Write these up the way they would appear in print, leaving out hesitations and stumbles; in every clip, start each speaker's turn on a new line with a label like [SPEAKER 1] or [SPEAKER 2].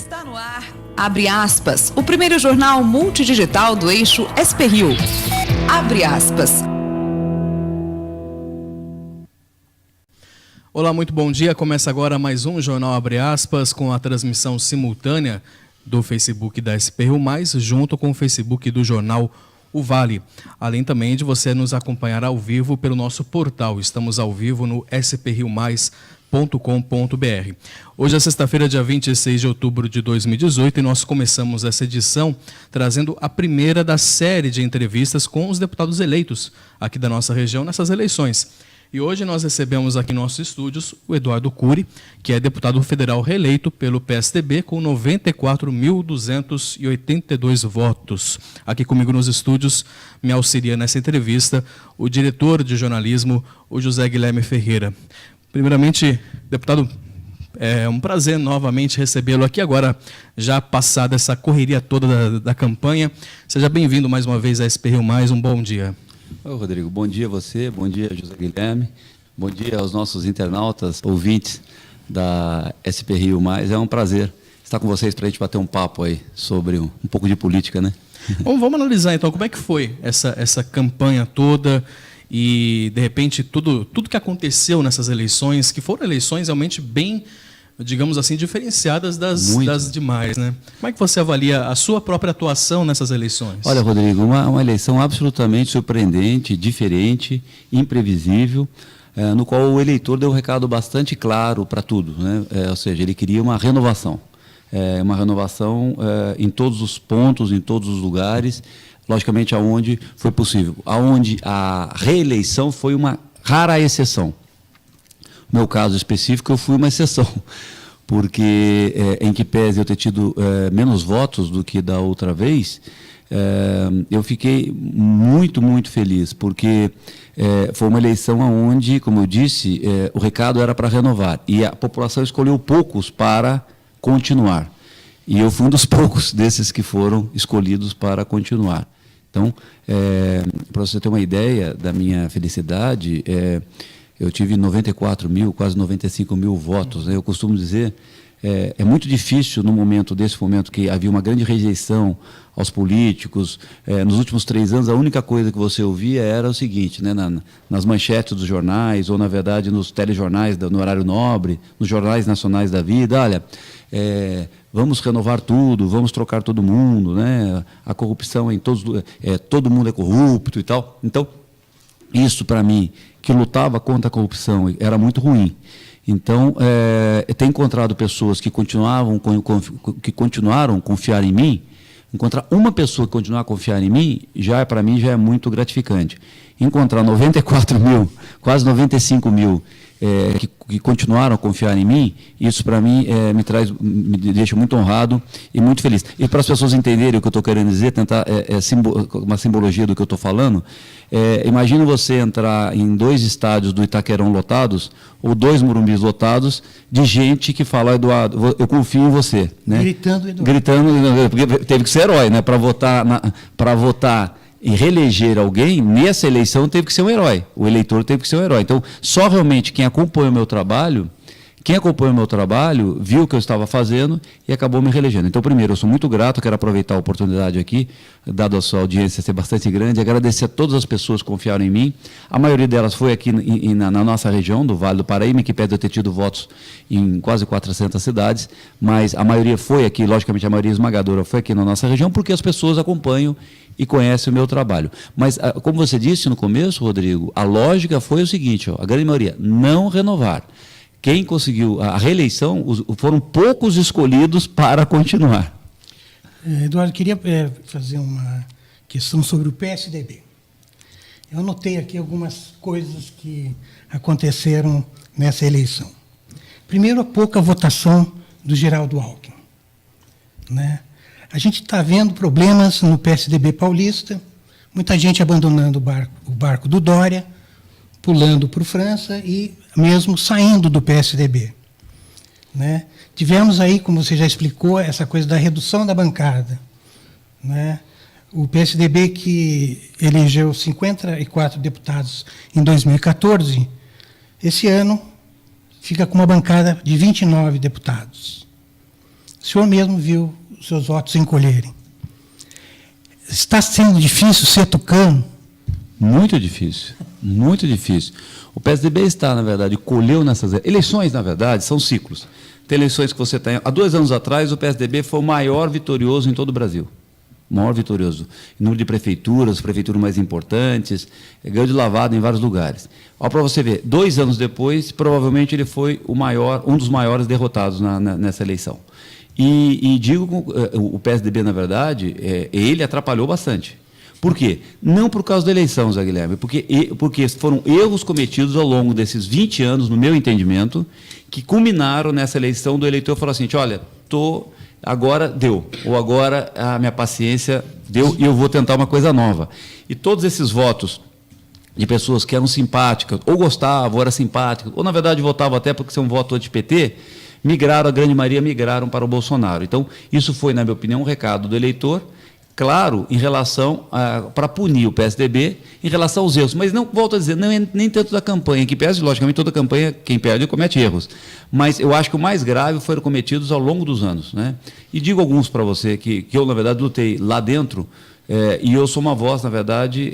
[SPEAKER 1] Está no ar, Abre Aspas, o primeiro jornal multidigital do eixo SP-Rio. Abre Aspas.
[SPEAKER 2] Olá, muito bom dia. Começa agora mais um Jornal Abre Aspas com a transmissão simultânea do Facebook da SP-Rio+, junto com o Facebook do jornal O Vale. Além também de você nos acompanhar ao vivo pelo nosso portal. Estamos ao vivo no sprriomais.com.br. Hoje é sexta-feira, dia 26 de outubro de 2018, e nós começamos essa edição trazendo a primeira da série de entrevistas com os deputados eleitos aqui da nossa região nessas eleições. E hoje nós recebemos aqui em nossos estúdios o Eduardo Cury, que é deputado federal reeleito pelo PSDB com 94.282 votos. Aqui comigo nos estúdios, me auxilia nessa entrevista, o diretor de jornalismo, o José Guilherme Ferreira. Primeiramente, deputado, é um prazer novamente recebê-lo aqui agora, já passada essa correria toda da campanha. Seja bem-vindo mais uma vez à SP-Rio+, um bom dia.
[SPEAKER 3] Oi, Rodrigo, bom dia a você, bom dia José Guilherme, bom dia aos nossos internautas, ouvintes da SP-Rio+. É um prazer estar com vocês para a gente bater um papo aí sobre um pouco de política, né?
[SPEAKER 2] Bom, vamos analisar então como é que foi essa campanha toda e, de repente, tudo que aconteceu nessas eleições, que foram eleições realmente bem, digamos assim, diferenciadas das demais, né? Como é que você avalia a sua própria atuação nessas eleições?
[SPEAKER 3] Olha, Rodrigo, uma eleição absolutamente surpreendente, diferente, imprevisível, no qual o eleitor deu um recado bastante claro para tudo, né? Ou seja, ele queria uma renovação. Uma renovação em todos os pontos, em todos os lugares, logicamente aonde foi possível. Aonde a reeleição foi uma rara exceção. No meu caso específico, eu fui uma exceção, porque, em que pese eu ter tido menos votos do que da outra vez, eu fiquei muito, muito feliz, porque foi uma eleição onde, como eu disse, o recado era para renovar, e a população escolheu poucos para continuar. E eu fui um dos poucos desses que foram escolhidos para continuar. Então, para você ter uma ideia da minha felicidade, eu tive 94 mil, quase 95 mil votos, né? Eu costumo dizer, é muito difícil nesse momento que havia uma grande rejeição aos políticos. Nos últimos 3 anos, a única coisa que você ouvia era o seguinte, né? Nas manchetes dos jornais, ou na verdade nos telejornais no horário nobre, nos jornais nacionais da vida, olha, vamos renovar tudo, vamos trocar todo mundo, né? A corrupção em todo mundo é corrupto e tal. Então, isso para mim, que lutava contra a corrupção, era muito ruim. Então, ter encontrado pessoas que continuaram a confiar em mim, encontrar uma pessoa que continuar a confiar em mim, para mim já é muito gratificante. Encontrar 94 mil, quase 95 mil, que continuaram a confiar em mim, isso para mim me deixa muito honrado e muito feliz. E para as pessoas entenderem o que eu estou querendo dizer, tentar uma simbologia do que eu estou falando, imagina você entrar em 2 estádios do Itaquerão lotados, ou 2 Morumbis lotados, de gente que fala, Eduardo, eu confio em você. Né?
[SPEAKER 4] Gritando, Eduardo.
[SPEAKER 3] Gritando, porque teve que ser herói, né? Para votar e reeleger alguém, nessa eleição teve que ser um herói. O eleitor teve que ser um herói. Então, só realmente quem acompanha o meu trabalho, viu o que eu estava fazendo e acabou me reelegendo. Então, primeiro, eu sou muito grato, quero aproveitar a oportunidade aqui, dado a sua audiência ser bastante grande, agradecer a todas as pessoas que confiaram em mim. A maioria delas foi aqui na nossa região, do Vale do Paraíba, que pede eu ter tido votos em quase 400 cidades, mas a maioria foi aqui, logicamente a maioria esmagadora foi aqui na nossa região, porque as pessoas acompanham e conhecem o meu trabalho. Mas, como você disse no começo, Rodrigo, a lógica foi o seguinte, a grande maioria, não renovar. Quem conseguiu a reeleição, foram poucos escolhidos para continuar.
[SPEAKER 4] Eduardo, queria fazer uma questão sobre o PSDB. Eu anotei aqui algumas coisas que aconteceram nessa eleição. Primeiro, a pouca votação do Geraldo Alckmin, né? A gente está vendo problemas no PSDB paulista, muita gente abandonando o barco do Dória, pulando para o França e mesmo saindo do PSDB. Né? Tivemos aí, como você já explicou, essa coisa da redução da bancada. Né? O PSDB, que elegeu 54 deputados em 2014, esse ano fica com uma bancada de 29 deputados. O senhor mesmo viu os seus votos encolherem. Está sendo difícil ser tucano?
[SPEAKER 3] Muito difícil, muito difícil. O PSDB está, na verdade, colheu nessas eleições, na verdade, são ciclos. Tem eleições que você tem. Há 2 anos atrás, o PSDB foi o maior vitorioso em todo o Brasil. O maior vitorioso. Em número de prefeituras mais importantes, ganhou de lavada em vários lugares. Ó, para você ver, 2 anos depois, provavelmente ele foi um dos maiores derrotados nessa eleição. E digo, o PSDB, na verdade, ele atrapalhou bastante. Por quê? Não por causa da eleição, Zé Guilherme, porque foram erros cometidos ao longo desses 20 anos, no meu entendimento, que culminaram nessa eleição do eleitor falar assim, olha, agora deu, ou agora a minha paciência deu e eu vou tentar uma coisa nova. E todos esses votos de pessoas que eram simpáticas, ou gostavam, ou eram simpáticas, ou na verdade votavam até porque são um voto anti-PT, a grande maioria migraram para o Bolsonaro. Então, isso foi, na minha opinião, um recado do eleitor, claro, em relação para punir o PSDB em relação aos erros. Mas não, volto a dizer, não é nem tanto da campanha, que perde, logicamente, toda campanha, quem perde comete erros. Mas eu acho que o mais grave foram cometidos ao longo dos anos, né? E digo alguns para você, que eu, na verdade, lutei lá dentro, e eu sou uma voz, na verdade,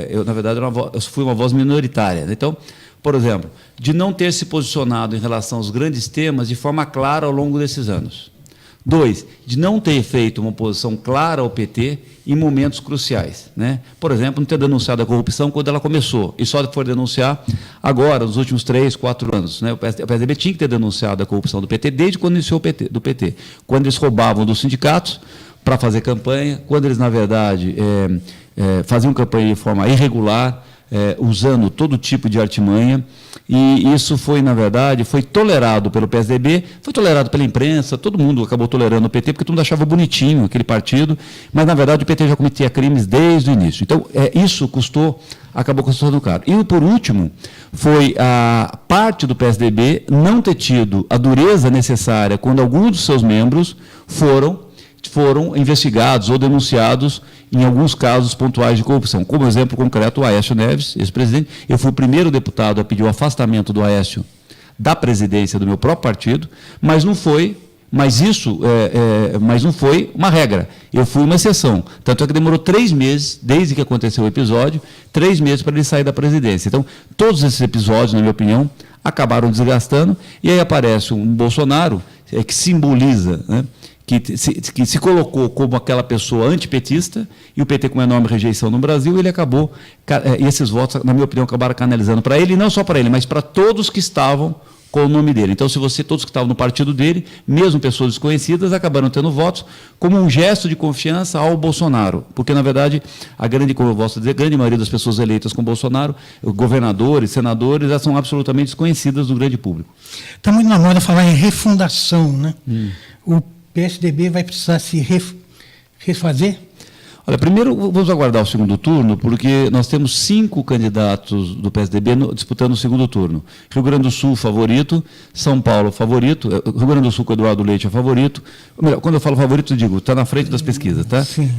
[SPEAKER 3] eu fui uma voz minoritária. Então, por exemplo, de não ter se posicionado em relação aos grandes temas de forma clara ao longo desses anos. 2, de não ter feito uma posição clara ao PT em momentos cruciais, né? Por exemplo, não ter denunciado a corrupção quando ela começou, e só for denunciar agora, nos últimos 3, 4 anos. Né? O PSDB tinha que ter denunciado a corrupção do PT desde quando iniciou do PT, quando eles roubavam dos sindicatos para fazer campanha, quando eles, na verdade, faziam campanha de forma irregular, usando todo tipo de artimanha, e isso foi, na verdade, foi tolerado pelo PSDB, foi tolerado pela imprensa, todo mundo acabou tolerando o PT, porque todo mundo achava bonitinho aquele partido, mas, na verdade, o PT já cometia crimes desde o início. Então, isso acabou custando caro. E, por último, foi a parte do PSDB não ter tido a dureza necessária quando alguns dos seus membros foram investigados ou denunciados em alguns casos pontuais de corrupção. Como exemplo concreto, o Aécio Neves, ex-presidente. Eu fui o primeiro deputado a pedir o afastamento do Aécio da presidência do meu próprio partido, mas não foi uma regra. Eu fui uma exceção. Tanto é que demorou 3 meses, desde que aconteceu o episódio, 3 meses para ele sair da presidência. Então, todos esses episódios, na minha opinião, acabaram desgastando, e aí aparece um Bolsonaro que simboliza, né, que se colocou como aquela pessoa antipetista, e o PT com uma enorme rejeição no Brasil, ele acabou, e esses votos, na minha opinião, acabaram canalizando para ele, e não só para ele, mas para todos que estavam com o nome dele. Então, todos que estavam no partido dele, mesmo pessoas desconhecidas, acabaram tendo votos como um gesto de confiança ao Bolsonaro, porque, na verdade, como eu posso dizer, a grande maioria das pessoas eleitas com Bolsonaro, governadores, senadores, elas são absolutamente desconhecidas do grande público.
[SPEAKER 4] Está muito na moda falar em refundação, né? O PSDB vai precisar se refazer?
[SPEAKER 3] Olha, primeiro vamos aguardar o segundo turno, porque nós temos 5 candidatos do PSDB disputando o segundo turno. Rio Grande do Sul, favorito. São Paulo, favorito. Rio Grande do Sul, com o Eduardo Leite, é favorito. Melhor, quando eu falo favorito, eu digo, está na frente das pesquisas, tá?
[SPEAKER 4] Sim.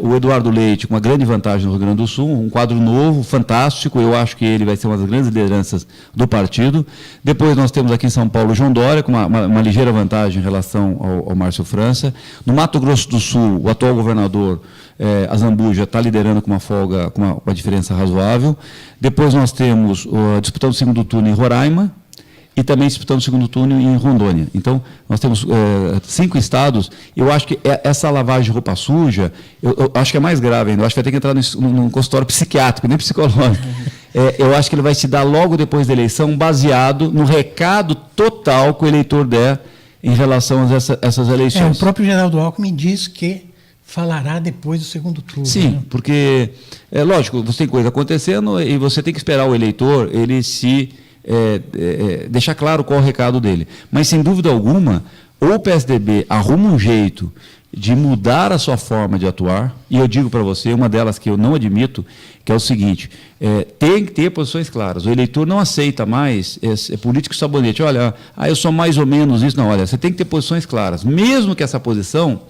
[SPEAKER 3] O Eduardo Leite, com uma grande vantagem no Rio Grande do Sul, um quadro novo, fantástico. Eu acho que ele vai ser uma das grandes lideranças do partido. Depois nós temos aqui em São Paulo o João Dória, com uma ligeira vantagem em relação ao Márcio França. No Mato Grosso do Sul, o atual governador, a Zambuja, está liderando com uma folga, com uma diferença razoável. Depois nós temos disputando o segundo turno em Roraima e também disputando o segundo turno em Rondônia. Então, nós temos 5 estados. Eu acho que essa lavagem de roupa suja, eu acho que é mais grave ainda. Eu acho que vai ter que entrar num consultório psiquiátrico, nem psicológico. Eu acho que ele vai se dar logo depois da eleição, baseado no recado total que o eleitor der em relação a essas eleições.
[SPEAKER 4] O próprio Geraldo Alckmin diz que falará depois do segundo turno.
[SPEAKER 3] Sim,
[SPEAKER 4] né?
[SPEAKER 3] Porque, lógico, você tem coisa acontecendo e você tem que esperar o eleitor, ele deixar claro qual é o recado dele. Mas, sem dúvida alguma, ou o PSDB arruma um jeito de mudar a sua forma de atuar, e eu digo para você, uma delas que eu não admito, que é o seguinte, tem que ter posições claras. O eleitor não aceita mais político sabonete. Olha, eu sou mais ou menos isso. Não, olha, você tem que ter posições claras, mesmo que essa posição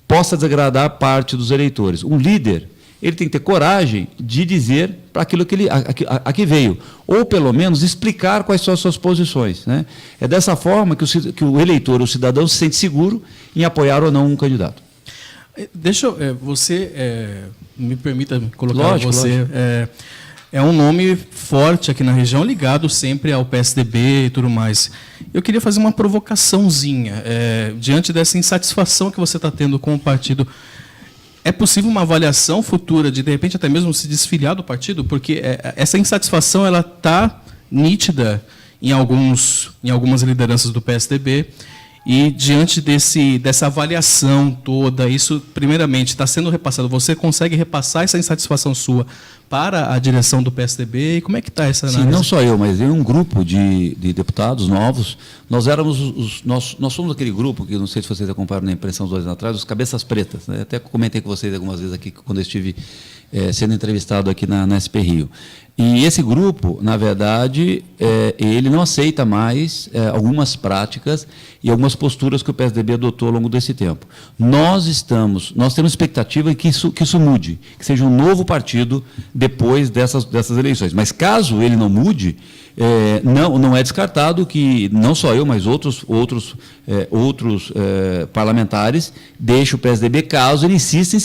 [SPEAKER 3] possa desagradar parte dos eleitores. Um líder, ele tem que ter coragem de dizer para aquilo que ele a que veio, ou pelo menos explicar quais são as suas posições, né? É dessa forma que o eleitor, o cidadão, se sente seguro em apoiar ou não um candidato.
[SPEAKER 2] Deixa eu, você me permita colocar
[SPEAKER 3] Lógico,
[SPEAKER 2] você.
[SPEAKER 3] lógico.
[SPEAKER 2] É um nome forte aqui na região, ligado sempre ao PSDB e tudo mais. Eu queria fazer uma provocaçãozinha. Diante dessa insatisfação que você está tendo com o partido, é possível uma avaliação futura de repente, até mesmo se desfiliar do partido? Porque essa insatisfação ela está nítida em algumas lideranças do PSDB. E, diante dessa avaliação toda, isso, primeiramente, está sendo repassado. Você consegue repassar essa insatisfação sua para a direção do PSDB? E como é que está essa análise?
[SPEAKER 3] Sim, não só eu, mas um grupo de deputados novos. Nós éramos nós somos aquele grupo que, não sei se vocês acompanharam na imprensa uns 2 anos atrás, os cabeças pretas, né? Até comentei com vocês algumas vezes aqui, quando eu estive sendo entrevistado aqui na SP Rio. E esse grupo, na verdade, ele não aceita mais algumas práticas e algumas posturas que o PSDB adotou ao longo desse tempo. Nós temos expectativa que isso mude, que seja um novo partido depois dessas eleições. Mas caso ele não mude, não é descartado que não só eu, mas outros parlamentares deixem o PSDB caso ele insista em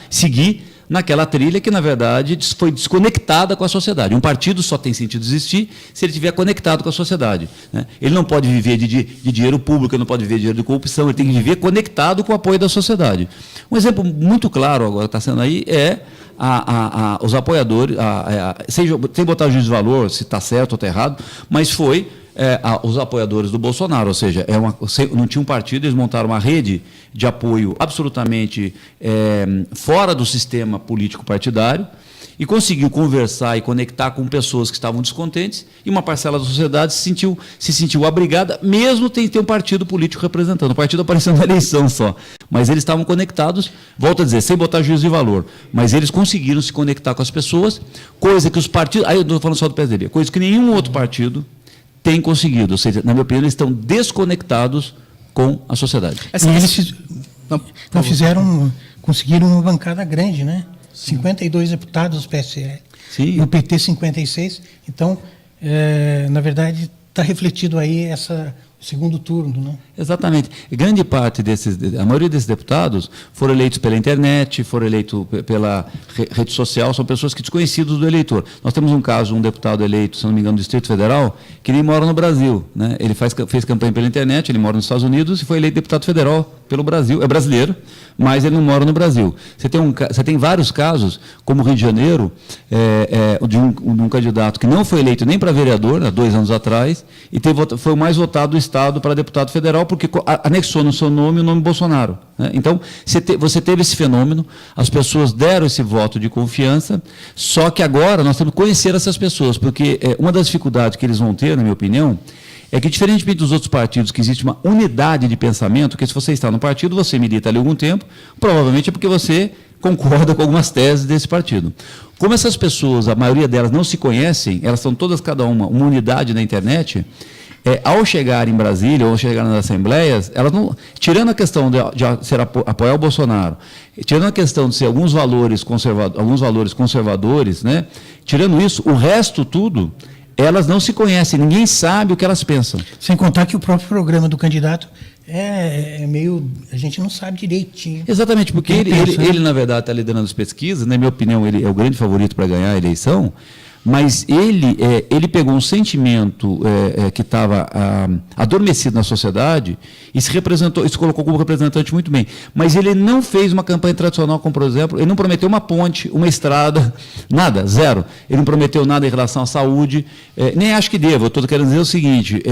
[SPEAKER 3] seguir naquela trilha que, na verdade, foi desconectada com a sociedade. Um partido só tem sentido existir se ele estiver conectado com a sociedade, né? Ele não pode viver de dinheiro público, ele não pode viver de dinheiro de corrupção, ele tem que viver conectado com o apoio da sociedade. Um exemplo muito claro agora está sendo aí os apoiadores, sem botar juízo de valor, se está certo ou está errado, mas foi os apoiadores do Bolsonaro, ou seja, não tinha um partido, eles montaram uma rede de apoio absolutamente fora do sistema político partidário e conseguiu conversar e conectar com pessoas que estavam descontentes, e uma parcela da sociedade se sentiu abrigada, mesmo sem ter um partido político representando. O partido apareceu na eleição só, mas eles estavam conectados, volto a dizer, sem botar juízo de valor, mas eles conseguiram se conectar com as pessoas, coisa que os partidos, aí eu não estou falando só do PSDB, coisa que nenhum outro partido tem conseguido, ou seja, na minha opinião, eles estão desconectados com a sociedade.
[SPEAKER 4] E eles conseguiram uma bancada grande, né? 52 deputados do PSL.
[SPEAKER 3] Sim.
[SPEAKER 4] E o PT 56. Então, na verdade, está refletido aí o segundo turno, né?
[SPEAKER 3] Exatamente. Grande parte a maioria desses deputados foram eleitos pela internet, foram eleitos pela rede social, são pessoas que desconhecidos do eleitor. Nós temos um caso, um deputado eleito, se não me engano, do Distrito Federal, que ele mora no Brasil, né? Ele fez campanha pela internet, ele mora nos Estados Unidos e foi eleito deputado federal pelo Brasil, é brasileiro, mas ele não mora no Brasil. Você tem vários casos, como o Rio de Janeiro, de um candidato que não foi eleito nem para vereador, há 2 anos atrás, e foi o mais votado do Estado para deputado federal, porque anexou no seu nome o nome Bolsonaro, né? Então, você teve esse fenômeno, as pessoas deram esse voto de confiança, só que agora nós temos que conhecer essas pessoas, porque uma das dificuldades que eles vão ter, na minha opinião, é que, diferentemente dos outros partidos, que existe uma unidade de pensamento, que se você está no partido, você milita ali há algum tempo, provavelmente é porque você concorda com algumas teses desse partido. Como essas pessoas, a maioria delas não se conhecem, elas são todas, cada uma unidade na internet, ao chegar em Brasília, ou chegar nas assembleias, elas não, tirando a questão de apoiar o Bolsonaro, tirando a questão de ser alguns valores conservadores, né? Tirando isso, o resto tudo, elas não se conhecem, ninguém sabe o que elas pensam.
[SPEAKER 4] Sem contar que o próprio programa do candidato meio... A gente não sabe direitinho.
[SPEAKER 3] Exatamente, porque ele na verdade, está liderando as pesquisas, na minha opinião, ele é o grande favorito para ganhar a eleição, mas ele pegou um sentimento que estava adormecido na sociedade e se colocou como representante muito bem. Mas ele não fez uma campanha tradicional, como, por exemplo, ele não prometeu uma ponte, uma estrada, nada, zero. Ele não prometeu nada em relação à saúde, nem acho que deva. Eu estou querendo dizer o seguinte,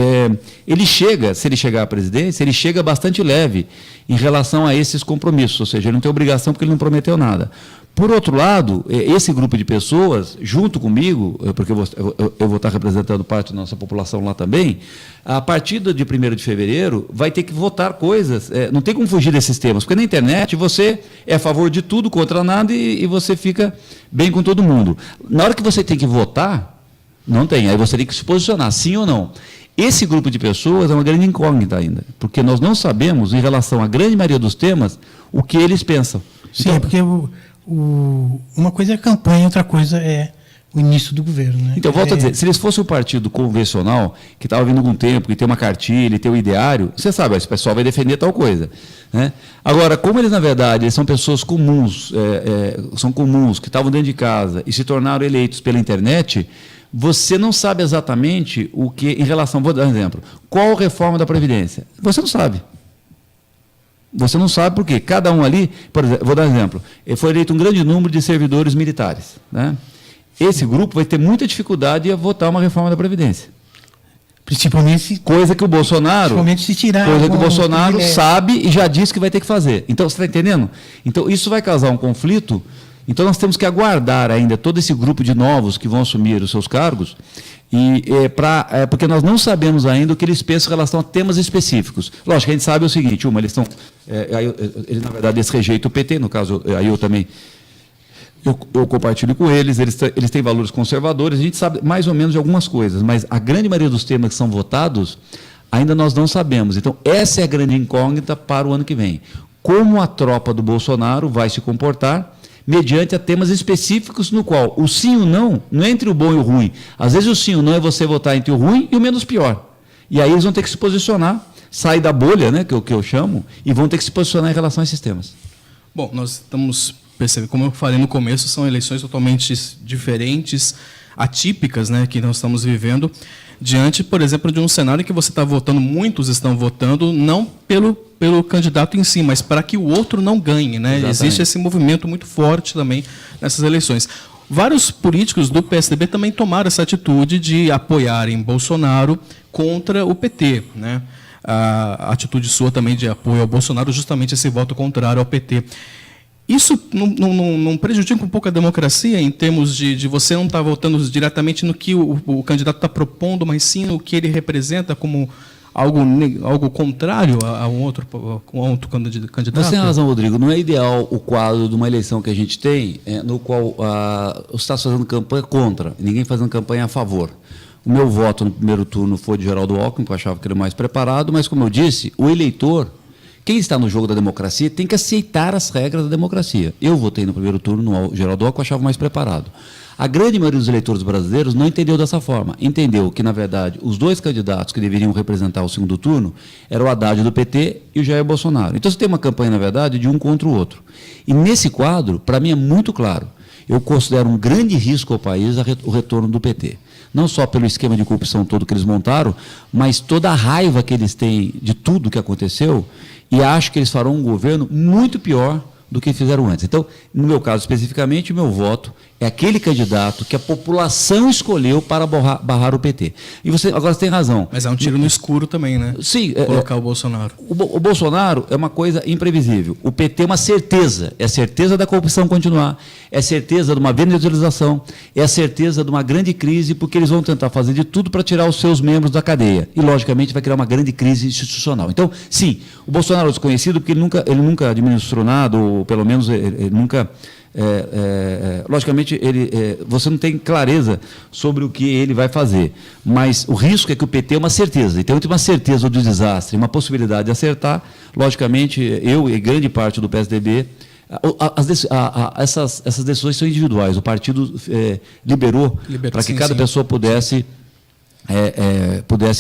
[SPEAKER 3] se ele chegar à presidência, ele chega bastante leve em relação a esses compromissos, ou seja, ele não tem obrigação porque ele não prometeu nada. Por outro lado, esse grupo de pessoas, junto comigo, porque eu vou estar representando parte da nossa população lá também, a partir de 1º de fevereiro, vai ter que votar coisas, não tem como fugir desses temas, porque na internet você é a favor de tudo, contra nada, e você fica bem com todo mundo. Na hora que você tem que votar, não tem, aí você tem que se posicionar, sim ou não. Esse grupo de pessoas é uma grande incógnita ainda, porque nós não sabemos, em relação à grande maioria dos temas, o que eles pensam.
[SPEAKER 4] Sim, então, porque uma coisa é a campanha, outra coisa é o início do governo. Né?
[SPEAKER 3] Então, volto a dizer, se eles fossem um partido convencional, que estava vindo com tempo, que tem uma cartilha, tem um ideário, você sabe, esse pessoal vai defender tal coisa. Né? Agora, como eles, na verdade, eles são pessoas comuns, que estavam dentro de casa e se tornaram eleitos pela internet, você não sabe exatamente o que, em relação, vou dar um exemplo, qual a reforma da Previdência? Você não sabe. Você não sabe por quê. Cada um ali, por exemplo, vou dar um exemplo, foi eleito um grande número de servidores militares. Né? Esse grupo vai ter muita dificuldade em votar uma reforma da Previdência.
[SPEAKER 4] Principalmente
[SPEAKER 3] coisa que o Bolsonaro,
[SPEAKER 4] se tirar
[SPEAKER 3] coisa que o Bolsonaro sabe e já disse que vai ter que fazer. Então, você está entendendo? Então, isso vai causar um conflito. Então, nós temos que aguardar ainda todo esse grupo de novos que vão assumir os seus cargos, porque nós não sabemos ainda o que eles pensam em relação a temas específicos. Lógico, a gente sabe o seguinte, eles estão, eles, na verdade, eles rejeitam o PT, no caso, aí eu também, eu compartilho com eles têm valores conservadores, a gente sabe mais ou menos de algumas coisas, mas a grande maioria dos temas que são votados, ainda nós não sabemos. Então, essa é a grande incógnita para o ano que vem. Como a tropa do Bolsonaro vai se comportar mediante a temas específicos no qual o sim e o não é entre o bom e o ruim. Às vezes o sim e o não é você votar entre o ruim e o menos pior. E aí eles vão ter que se posicionar, sair da bolha, né, que eu chamo, e vão ter que se posicionar em relação a esses temas.
[SPEAKER 2] Bom, nós estamos percebendo, como eu falei no começo, são eleições totalmente diferentes, atípicas, né, que nós estamos vivendo, diante, por exemplo, de um cenário que você está votando, muitos estão votando, não pelo candidato em si, mas para que o outro não ganhe. Né? Existe esse movimento muito forte também nessas eleições. Vários políticos do PSDB também tomaram essa atitude de apoiarem Bolsonaro contra o PT. Né? A atitude sua também de apoio ao Bolsonaro, justamente esse voto contrário ao PT. Isso não prejudica um pouco a democracia, em termos de você não estar votando diretamente no que o candidato está propondo, mas sim no que ele representa como algo contrário a um outro candidato?
[SPEAKER 3] Você tem razão, Rodrigo. Não é ideal o quadro de uma eleição que a gente tem, no qual os Estados fazendo campanha contra, ninguém fazendo campanha a favor. O meu voto no primeiro turno foi de Geraldo Alckmin, porque eu achava que ele era mais preparado, mas, como eu disse, o eleitor, quem está no jogo da democracia, tem que aceitar as regras da democracia. Eu votei no primeiro turno no Geraldo Alckmin, eu achava mais preparado. A grande maioria dos eleitores brasileiros não entendeu dessa forma. Entendeu que, na verdade, os dois candidatos que deveriam representar o segundo turno eram o Haddad do PT e o Jair Bolsonaro. Então, você tem uma campanha, na verdade, de um contra o outro. E, nesse quadro, para mim é muito claro, eu considero um grande risco ao país o retorno do PT. Não só pelo esquema de corrupção todo que eles montaram, mas toda a raiva que eles têm de tudo que aconteceu, e acho que eles farão um governo muito pior do que fizeram antes. Então, no meu caso especificamente, o meu voto é aquele candidato que a população escolheu para barrar o PT. E agora você tem razão.
[SPEAKER 2] Mas é um tiro no escuro também, né?
[SPEAKER 3] Sim.
[SPEAKER 2] Colocar o Bolsonaro.
[SPEAKER 3] O Bolsonaro é uma coisa imprevisível. O PT é uma certeza. É a certeza da corrupção continuar. É a certeza de uma venezuelização. É a certeza de uma grande crise, porque eles vão tentar fazer de tudo para tirar os seus membros da cadeia. E, logicamente, vai criar uma grande crise institucional. Então, sim, o Bolsonaro é desconhecido porque ele nunca administrou nada, ou pelo menos ele nunca... logicamente, você não tem clareza sobre o que ele vai fazer, mas o risco é que o PT é uma certeza. Então, tem uma certeza do desastre, uma possibilidade de acertar. Logicamente, eu e grande parte do PSDB, essas decisões são individuais. O partido liberou para que cada pessoa pudesse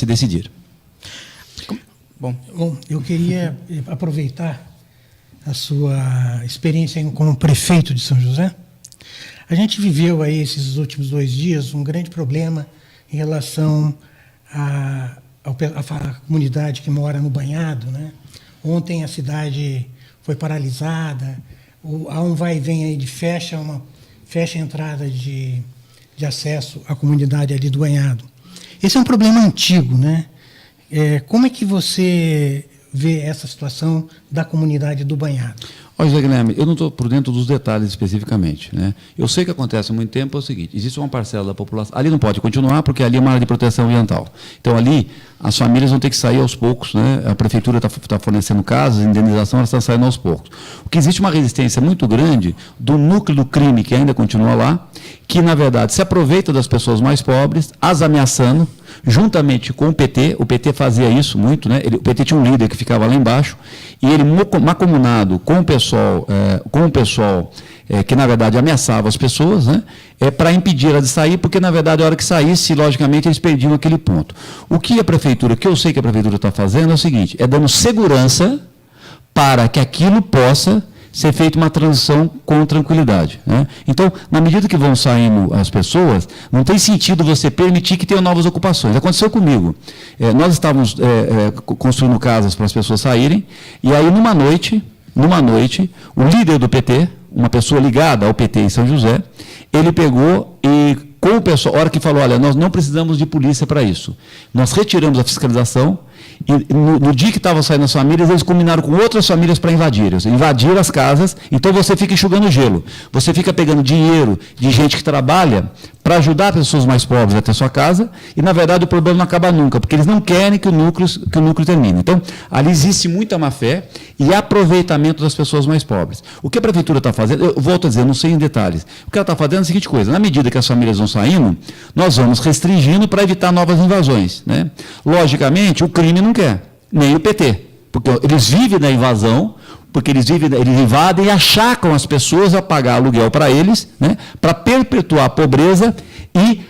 [SPEAKER 3] decidir.
[SPEAKER 4] Bom, eu queria aproveitar a sua experiência como prefeito de São José. A gente viveu aí esses últimos 2 dias um grande problema em relação à comunidade que mora no Banhado, né? Ontem a cidade foi paralisada, há um vai e vem aí de fecha a entrada de acesso à comunidade ali do Banhado. Esse é um problema antigo, né? Como é que você vê essa situação da comunidade do Banhado?
[SPEAKER 3] Olha, José Guilherme, eu não estou por dentro dos detalhes especificamente, né? Eu sei que acontece há muito tempo, é o seguinte, existe uma parcela da população, ali não pode continuar porque ali é uma área de proteção ambiental. Então ali as famílias vão ter que sair aos poucos, né? A prefeitura está fornecendo casas, indenização, elas estão saindo aos poucos. O que existe uma resistência muito grande do núcleo do crime que ainda continua lá, que na verdade se aproveita das pessoas mais pobres, as ameaçando, juntamente com o PT fazia isso muito, né? O PT tinha um líder que ficava lá embaixo, e ele, mancomunado com o pessoal que na verdade ameaçava as pessoas, né, para impedir elas de sair, porque na verdade a hora que saísse, logicamente eles perdiam aquele ponto. O que a prefeitura, que eu sei que a prefeitura está fazendo é o seguinte, é dando segurança para que aquilo possa ser feita uma transição com tranquilidade, né? Então, na medida que vão saindo as pessoas, não tem sentido você permitir que tenham novas ocupações. Aconteceu comigo. Nós estávamos construindo casas para as pessoas saírem, e aí numa noite, o líder do PT, uma pessoa ligada ao PT em São José, ele pegou e, com o pessoal, a hora que falou, olha, nós não precisamos de polícia para isso. Nós retiramos a fiscalização, e no dia que estavam saindo as famílias, eles combinaram com outras famílias para invadir as casas, então você fica enxugando gelo, você fica pegando dinheiro de gente que trabalha para ajudar pessoas mais pobres até sua casa, e na verdade o problema não acaba nunca, porque eles não querem que o núcleo termine. Então, ali existe muita má-fé e aproveitamento das pessoas mais pobres. O que a prefeitura está fazendo, eu volto a dizer, não sei em detalhes, o que ela está fazendo é a seguinte coisa, na medida que as famílias vão saindo, nós vamos restringindo para evitar novas invasões, né? Logicamente, o crime não quer, nem o PT, porque eles vivem na invasão, porque eles invadem e achacam as pessoas a pagar aluguel para eles, né, para perpetuar a pobreza e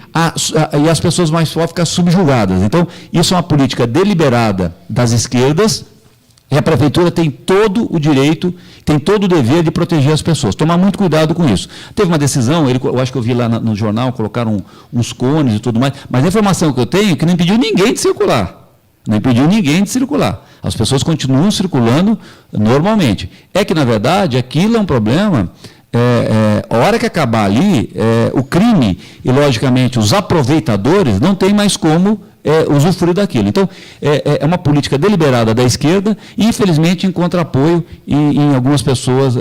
[SPEAKER 3] as pessoas mais pobres ficar subjugadas. Então, isso é uma política deliberada das esquerdas, e a prefeitura tem todo o direito, tem todo o dever de proteger as pessoas. Tomar muito cuidado com isso. Teve uma decisão, eu acho que eu vi lá no jornal, colocaram uns cones e tudo mais, mas a informação que eu tenho é que não impediu ninguém de circular. Não impediu ninguém de circular. As pessoas continuam circulando normalmente. É que, na verdade, aquilo é um problema. A hora que acabar ali, o crime e, logicamente, os aproveitadores não têm mais como usufruir daquilo. Então, é uma política deliberada da esquerda e, infelizmente, encontra apoio em algumas pessoas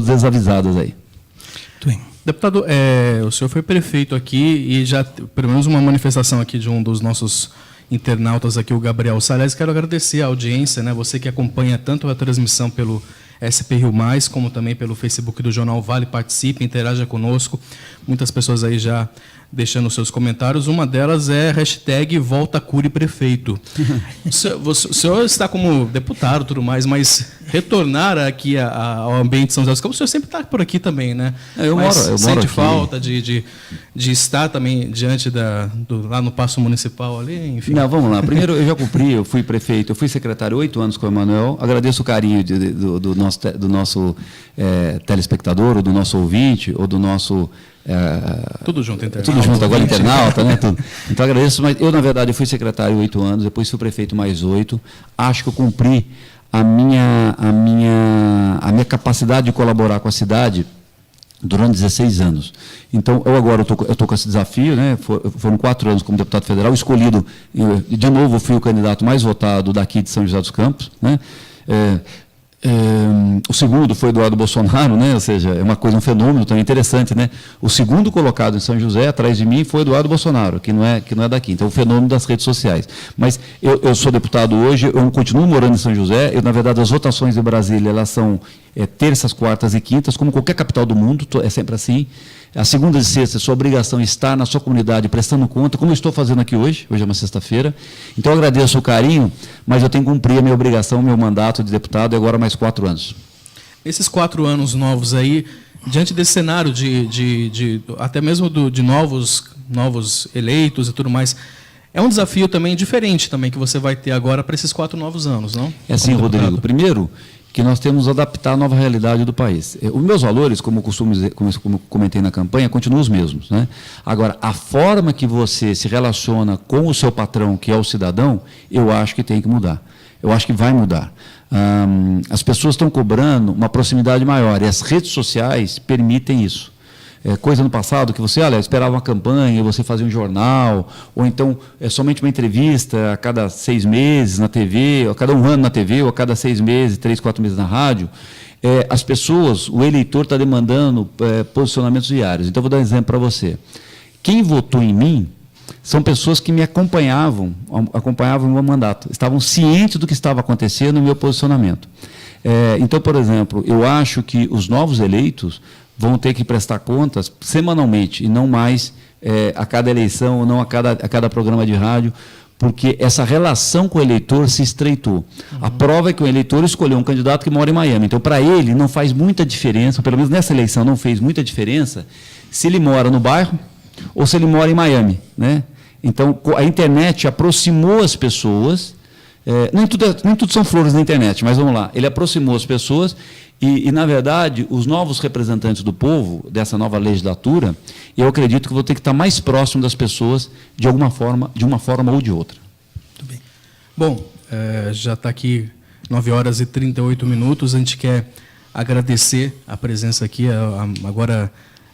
[SPEAKER 3] desavisadas aí.
[SPEAKER 2] Deputado, o senhor foi prefeito aqui e já, pelo menos uma manifestação aqui de um dos nossos internautas aqui, o Gabriel Salles. Quero agradecer a audiência, né? Você que acompanha tanto a transmissão pelo SP Rio Mais, como também pelo Facebook do Jornal Vale, participe, interaja conosco. Muitas pessoas aí já deixando seus comentários. Uma delas é #VoltaCuriPrefeito. O senhor está como deputado e tudo mais, mas retornar aqui ao ambiente de São José dos Campos, o senhor sempre está por aqui também, né?
[SPEAKER 3] Eu moro
[SPEAKER 2] sente
[SPEAKER 3] aqui.
[SPEAKER 2] falta de estar também diante lá no Paço Municipal ali, enfim.
[SPEAKER 3] Não, vamos lá. Primeiro, eu já cumpri, eu fui prefeito, eu fui secretário 8 anos com o Emanuel. Agradeço o carinho do nosso telespectador, ou do nosso ouvinte, ou do nosso...
[SPEAKER 2] tudo junto, internauta.
[SPEAKER 3] Tudo junto, agora internauta, né? Tudo. Então, agradeço, mas eu, na verdade, fui secretário 8 anos, depois fui prefeito mais 8. Acho que eu cumpri a minha capacidade de colaborar com a cidade durante 16 anos. Então, eu agora estou com esse desafio, né? Foram 4 anos como deputado federal, escolhido, de novo, eu fui o candidato mais votado daqui de São José dos Campos, né? O segundo foi Eduardo Bolsonaro, né? Ou seja, é um fenômeno também interessante, né? O segundo colocado em São José, atrás de mim, foi Eduardo Bolsonaro, que não é daqui. Então, o fenômeno das redes sociais. Mas eu sou deputado hoje, eu continuo morando em São José. Na verdade, as votações de Brasília, elas são terças, quartas e quintas, como qualquer capital do mundo, é sempre assim. As segundas e sextas, sua obrigação é estar na sua comunidade prestando conta, como eu estou fazendo aqui hoje é uma sexta-feira. Então, eu agradeço o carinho, mas eu tenho que cumprir a minha obrigação, meu mandato de deputado, e agora mais 4 anos.
[SPEAKER 2] Esses 4 anos novos aí, diante desse cenário até mesmo de novos eleitos e tudo mais, é um desafio também diferente também que você vai ter agora para esses 4 novos anos, não?
[SPEAKER 3] É assim, Rodrigo. Primeiro, que nós temos que adaptar a nova realidade do país. Os meus valores, como eu costumo dizer, como eu comentei na campanha, continuam os mesmos, né? Agora, a forma que você se relaciona com o seu patrão, que é o cidadão, eu acho que tem que mudar. Eu acho que vai mudar. As pessoas estão cobrando uma proximidade maior, e as redes sociais permitem isso. Coisa no passado que você, esperava uma campanha, você fazia um jornal, ou então somente uma entrevista a cada 6 meses na TV, ou a cada 1 ano na TV, ou a cada 6 meses, 3, 4 meses na rádio. As pessoas, o eleitor está demandando posicionamentos diários. Então, vou dar um exemplo para você. Quem votou em mim são pessoas que me acompanhavam o meu mandato, estavam cientes do que estava acontecendo no meu posicionamento. Então, por exemplo, eu acho que os novos eleitos vão ter que prestar contas semanalmente, e não mais a cada eleição, ou não a cada programa de rádio, porque essa relação com o eleitor se estreitou. A prova é que o eleitor escolheu um candidato que mora em Miami. Então, para ele, não faz muita diferença, pelo menos nessa eleição não fez muita diferença, se ele mora no bairro ou se ele mora em Miami, né? Então, a internet aproximou as pessoas. Nem tudo são flores na internet, mas vamos lá. Ele aproximou as pessoas e, na verdade, os novos representantes do povo, dessa nova legislatura, eu acredito que vão ter que estar mais próximo das pessoas de uma forma ou de outra.
[SPEAKER 2] Muito bem. Bom, já está aqui 9 horas e 38 minutos. A gente quer agradecer a presença aqui. Agora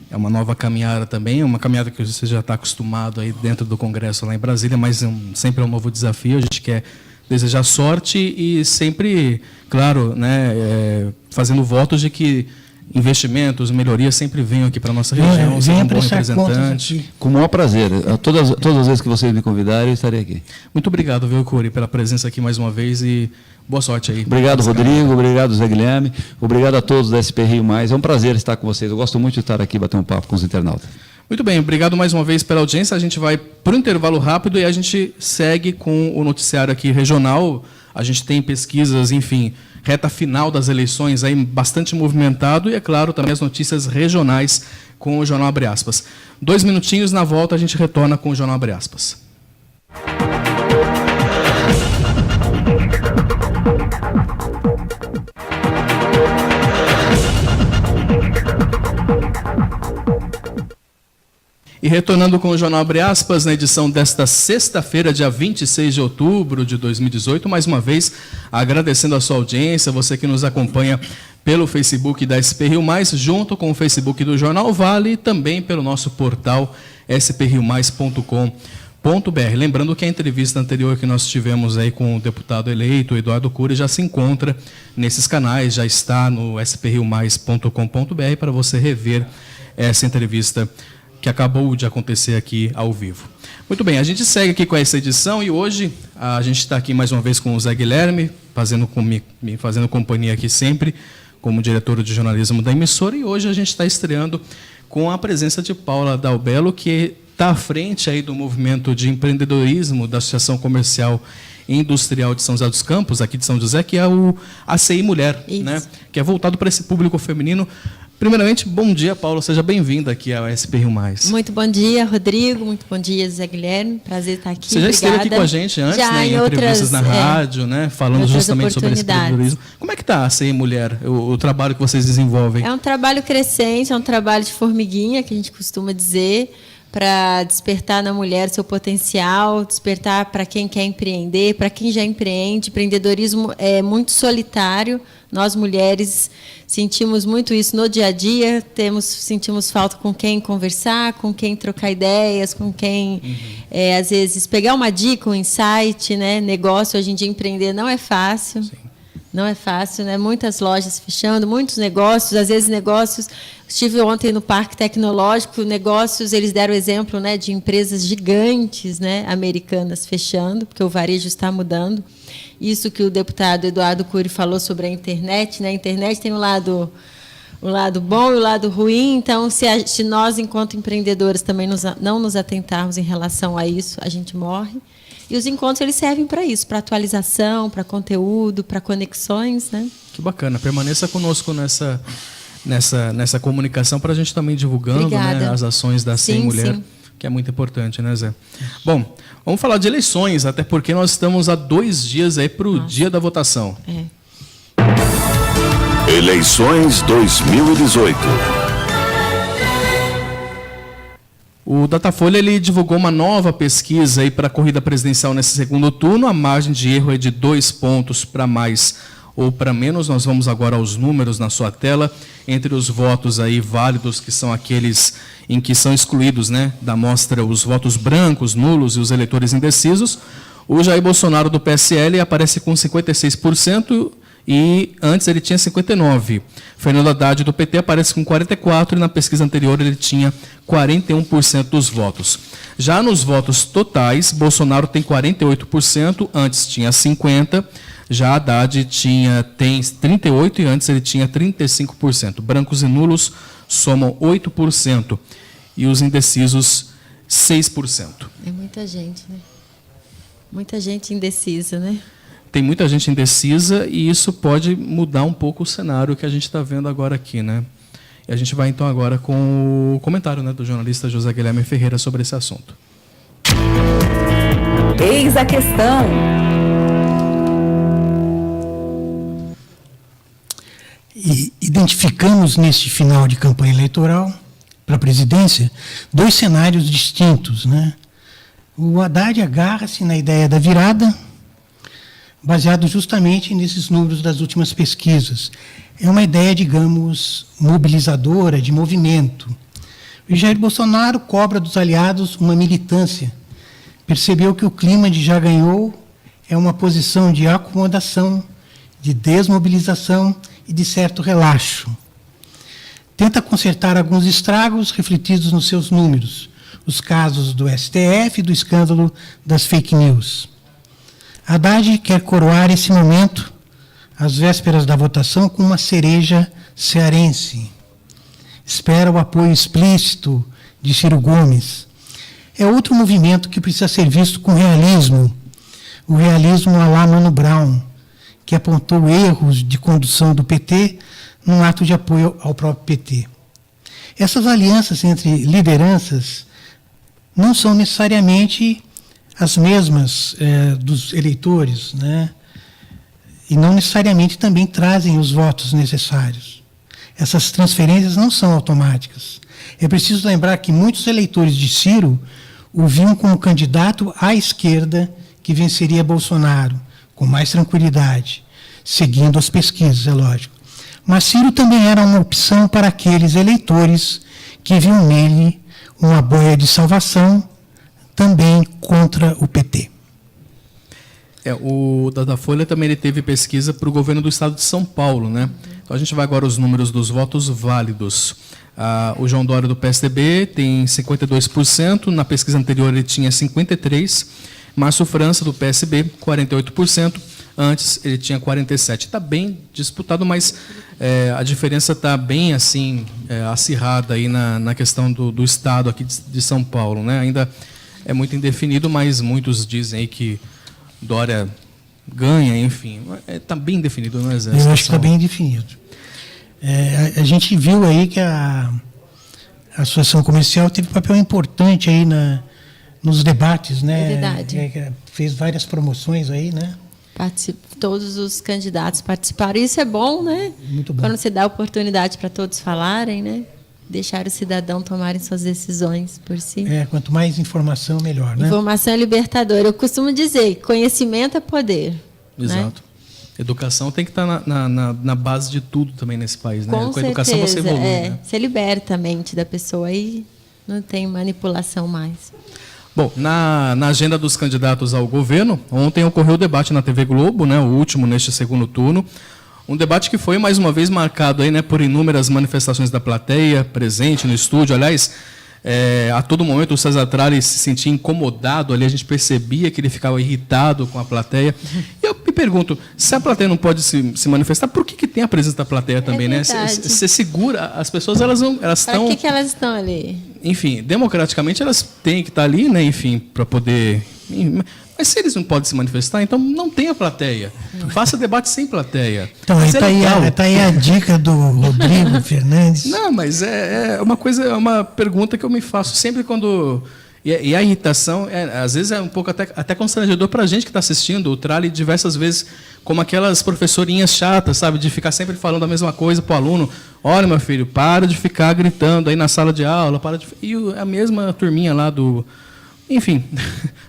[SPEAKER 2] é uma nova caminhada também, uma caminhada que você já está acostumado aí dentro do Congresso lá em Brasília, mas sempre é um novo desafio. A gente quer desejar sorte e sempre, claro, né, fazendo votos de que investimentos, melhorias sempre venham aqui para a nossa região, seja um bom representante.
[SPEAKER 3] Com o maior prazer. Todas as vezes que vocês me convidarem, eu estarei aqui.
[SPEAKER 2] Muito obrigado, viu, Cury, pela presença aqui mais uma vez e boa sorte aí.
[SPEAKER 3] Obrigado, Rodrigo. Obrigado, Zé Guilherme. Obrigado a todos da SP Rio Mais. É um prazer estar com vocês. Eu gosto muito de estar aqui e bater um papo com os internautas.
[SPEAKER 2] Muito bem, obrigado mais uma vez pela audiência. A gente vai para o intervalo rápido e a gente segue com o noticiário aqui regional. A gente tem pesquisas, enfim, reta final das eleições aí bastante movimentado e, é claro, também as notícias regionais com o Jornal Abre Aspas. 2 minutinhos, na volta a gente retorna com o Jornal Abre Aspas. E retornando com o Jornal Abre Aspas, na edição desta sexta-feira, dia 26 de outubro de 2018, mais uma vez agradecendo a sua audiência, você que nos acompanha pelo Facebook da SP Rio Mais, junto com o Facebook do Jornal Vale e também pelo nosso portal spriomais.com.br. Lembrando que a entrevista anterior que nós tivemos aí com o deputado eleito, Eduardo Cury, já se encontra nesses canais, já está no spriomais.com.br para você rever essa entrevista que acabou de acontecer aqui ao vivo. Muito bem, a gente segue aqui com essa edição e hoje a gente está aqui mais uma vez com o Zé Guilherme, fazendo companhia aqui sempre, como diretor de jornalismo da emissora, e hoje a gente está estreando com a presença de Paula Dalbello, que está à frente aí do movimento de empreendedorismo da Associação Comercial e Industrial de São José dos Campos, aqui de São José, que é o ACI Mulher, né? Que é voltado para esse público feminino. Primeiramente, bom dia, Paula. Seja bem-vinda aqui ao SP Rio Mais.
[SPEAKER 5] Muito bom dia, Rodrigo. Muito bom dia, Zé Guilherme. Prazer estar aqui.
[SPEAKER 2] Você já esteve aqui com a gente antes,
[SPEAKER 5] já,
[SPEAKER 2] né, em entrevistas na rádio, né, falando justamente sobre esse empreendedorismo. Como é que está a CI Mulher, o trabalho que vocês desenvolvem?
[SPEAKER 5] É um trabalho crescente, é um trabalho de formiguinha, que a gente costuma dizer, para despertar na mulher seu potencial, despertar para quem quer empreender, para quem já empreende. Empreendedorismo é muito solitário. Nós, mulheres, sentimos muito isso no dia a dia, sentimos falta com quem conversar, com quem trocar ideias, com quem, às vezes, pegar uma dica, um insight, né? Negócio, hoje em dia, empreender não é fácil. Sim. Não é fácil, né? Muitas lojas fechando, muitos negócios, às vezes negócios. Estive ontem no Parque Tecnológico, negócios, eles deram exemplo, né, de empresas gigantes, né, americanas fechando, porque o varejo está mudando. Isso que o deputado Eduardo Cury falou sobre a internet, né? A internet tem o lado bom e o lado ruim, então se nós, enquanto empreendedores, também não nos atentarmos em relação a isso, a gente morre. E os encontros eles servem para isso, para atualização, para conteúdo, para conexões, né? Que
[SPEAKER 2] bacana. Permaneça conosco nessa comunicação para a gente também divulgando, né, as ações da CEM Mulher, sim, que é muito importante, né, Zé? Bom, vamos falar de eleições, até porque nós estamos há 2 dias aí para o dia da votação.
[SPEAKER 6] Eleições 2018.
[SPEAKER 2] O Datafolha ele divulgou uma nova pesquisa aí para a corrida presidencial nesse segundo turno. A margem de erro é de 2 pontos para mais ou para menos. Nós vamos agora aos números na sua tela. Entre os votos aí válidos, que são aqueles em que são excluídos, né, da amostra os votos brancos, nulos e os eleitores indecisos, o Jair Bolsonaro do PSL aparece com 56%. E antes ele tinha 59%. Fernando Haddad do PT aparece com 44% e na pesquisa anterior ele tinha 41% dos votos. Já nos votos totais, Bolsonaro tem 48%, antes tinha 50%, já Haddad tem 38% e antes ele tinha 35%. Brancos e nulos somam 8% e os indecisos 6%.
[SPEAKER 5] É muita gente, né? Muita gente indecisa, né?
[SPEAKER 2] Tem muita gente indecisa e isso pode mudar um pouco o cenário que a gente está vendo agora aqui, né? E a gente vai então agora com o comentário, né, do jornalista José Guilherme Ferreira sobre esse assunto.
[SPEAKER 1] Eis a questão.
[SPEAKER 4] E identificamos neste final de campanha eleitoral para a presidência 2 cenários distintos, né? O Haddad agarra-se na ideia da virada, baseado justamente nesses números das últimas pesquisas. É uma ideia, digamos, mobilizadora, de movimento. O Jair Bolsonaro cobra dos aliados uma militância. Percebeu que o clima de já ganhou é uma posição de acomodação, de desmobilização e de certo relaxo. Tenta consertar alguns estragos refletidos nos seus números, os casos do STF e do escândalo das fake news. Haddad quer coroar esse momento, às vésperas da votação, com uma cereja cearense. Espera o apoio explícito de Ciro Gomes. É outro movimento que precisa ser visto com realismo, o realismo à la Mano Brown, que apontou erros de condução do PT num ato de apoio ao próprio PT. Essas alianças entre lideranças não são necessariamente as mesmas dos eleitores, né? E não necessariamente também trazem os votos necessários. Essas transferências não são automáticas. É preciso lembrar que muitos eleitores de Ciro o viam como candidato à esquerda que venceria Bolsonaro, com mais tranquilidade, seguindo as pesquisas, é lógico. Mas Ciro também era uma opção para aqueles eleitores que viam nele uma boia de salvação, também contra o PT.
[SPEAKER 2] O Datafolha também ele teve pesquisa para o governo do estado de São Paulo, né? Então a gente vai agora aos números dos votos válidos. O João Dória do PSDB tem 52%, na pesquisa anterior ele tinha 53%, Márcio França do PSB, 48%, antes ele tinha 47%. Está bem disputado, mas a diferença está bem assim acirrada aí na questão do estado aqui de São Paulo, né? Ainda é muito indefinido, mas muitos dizem aí que Dória ganha, enfim. Está bem definido, não é, Zé?
[SPEAKER 4] Eu acho que está bem definido. A gente viu aí que a Associação Comercial teve um papel importante aí nos debates, né?
[SPEAKER 5] É verdade.
[SPEAKER 4] Fez várias promoções aí, né?
[SPEAKER 5] Todos os candidatos participaram. Isso é bom, né?
[SPEAKER 4] Muito bom.
[SPEAKER 5] Quando você dá oportunidade para todos falarem, né? Deixar o cidadão tomarem suas decisões por si.
[SPEAKER 4] Quanto mais informação, melhor, né?
[SPEAKER 5] Informação é libertadora. Eu costumo dizer, conhecimento é poder.
[SPEAKER 2] Exato.
[SPEAKER 5] Né?
[SPEAKER 2] Educação tem que estar na base de tudo também nesse país, né?
[SPEAKER 5] Com
[SPEAKER 2] a educação você evolui. Né?
[SPEAKER 5] Você liberta a mente da pessoa e não tem manipulação mais.
[SPEAKER 2] Bom, na agenda dos candidatos ao governo, ontem ocorreu o debate na TV Globo, né, o último neste segundo turno. Um debate que foi, mais uma vez, marcado aí, né, por inúmeras manifestações da plateia presente no estúdio. Aliás, a todo momento o César Tralli se sentia incomodado ali, a gente percebia que ele ficava irritado com a plateia. E eu me pergunto, se a plateia não pode se manifestar, por que tem a presença da plateia também, né? Você segura, as pessoas elas estão...
[SPEAKER 5] Para que elas estão ali?
[SPEAKER 2] Enfim, democraticamente elas têm que estar ali, né, enfim, para poder... Mas se eles não podem se manifestar, então não tenha plateia. Faça debate sem plateia.
[SPEAKER 4] Então, está aí a dica do Rodrigo Fernandes.
[SPEAKER 2] Não, mas é uma pergunta que eu me faço sempre quando... E a irritação, às vezes, é um pouco até constrangedor para a gente que está assistindo. O Tralli, diversas vezes, como aquelas professorinhas chatas, sabe? De ficar sempre falando a mesma coisa para o aluno. Olha, meu filho, para de ficar gritando aí na sala de aula. E a mesma turminha lá do... Enfim,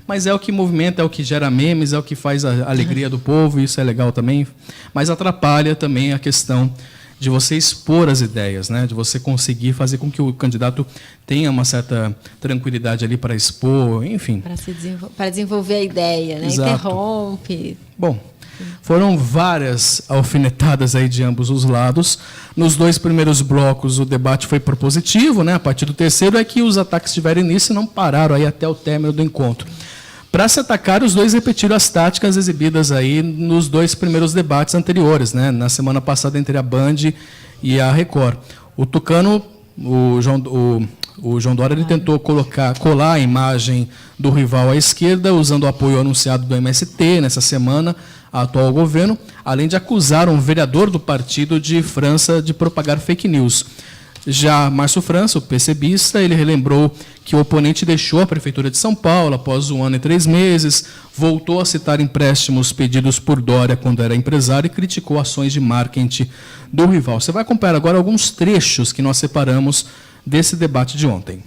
[SPEAKER 2] mas é o que movimenta, é o que gera memes, é o que faz a alegria do povo, isso é legal também. Mas atrapalha também a questão de você expor as ideias, né? De você conseguir fazer com que o candidato tenha uma certa tranquilidade ali para expor, enfim.
[SPEAKER 5] Para desenvolver a ideia, né?
[SPEAKER 2] Exato.
[SPEAKER 5] Interrompe.
[SPEAKER 2] Bom, foram várias alfinetadas aí de ambos os lados. Nos 2 primeiros blocos o debate foi propositivo, né? A partir do terceiro é que os ataques tiveram início e não pararam aí até o término do encontro. Para se atacar, os dois repetiram as táticas exibidas aí nos 2 primeiros debates anteriores, né? Na semana passada entre a Band e a Record. O Tucano, o O João Dória ele tentou colar a imagem do rival à esquerda, usando o apoio anunciado do MST nessa semana ao atual governo, além de acusar um vereador do partido de França de propagar fake news. Já Márcio França, o PCBista, ele relembrou que o oponente deixou a Prefeitura de São Paulo após 1 ano e 3 meses, voltou a citar empréstimos pedidos por Dória quando era empresário e criticou ações de marketing do rival. Você vai acompanhar agora alguns trechos que nós separamos desse debate de ontem.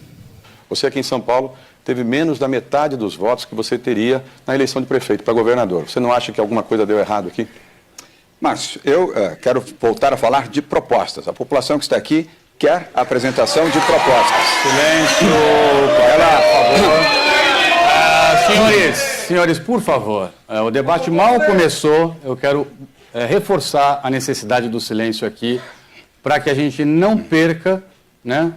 [SPEAKER 7] Você aqui em São Paulo teve menos da metade dos votos que você teria na eleição de prefeito para governador. Você não acha que alguma coisa deu errado aqui?
[SPEAKER 8] Márcio, eu quero voltar a falar de propostas. A população que está aqui quer a apresentação de propostas.
[SPEAKER 7] Silêncio, senhores, por favor. O debate mal começou. Eu quero reforçar a necessidade do silêncio aqui para que a gente não perca, né,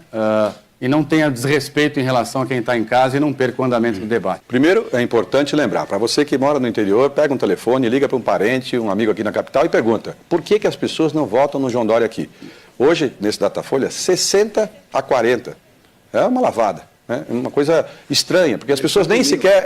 [SPEAKER 7] e não tenha desrespeito em relação a quem está em casa e não perca o andamento do debate.
[SPEAKER 8] Primeiro, é importante lembrar, para você que mora no interior, pega um telefone, liga para um parente, um amigo aqui na capital e pergunta: por que as pessoas não votam no João Dória aqui? Hoje, nesse Datafolha, 60-40. É uma lavada, né? É uma coisa estranha, porque as pessoas nem sequer,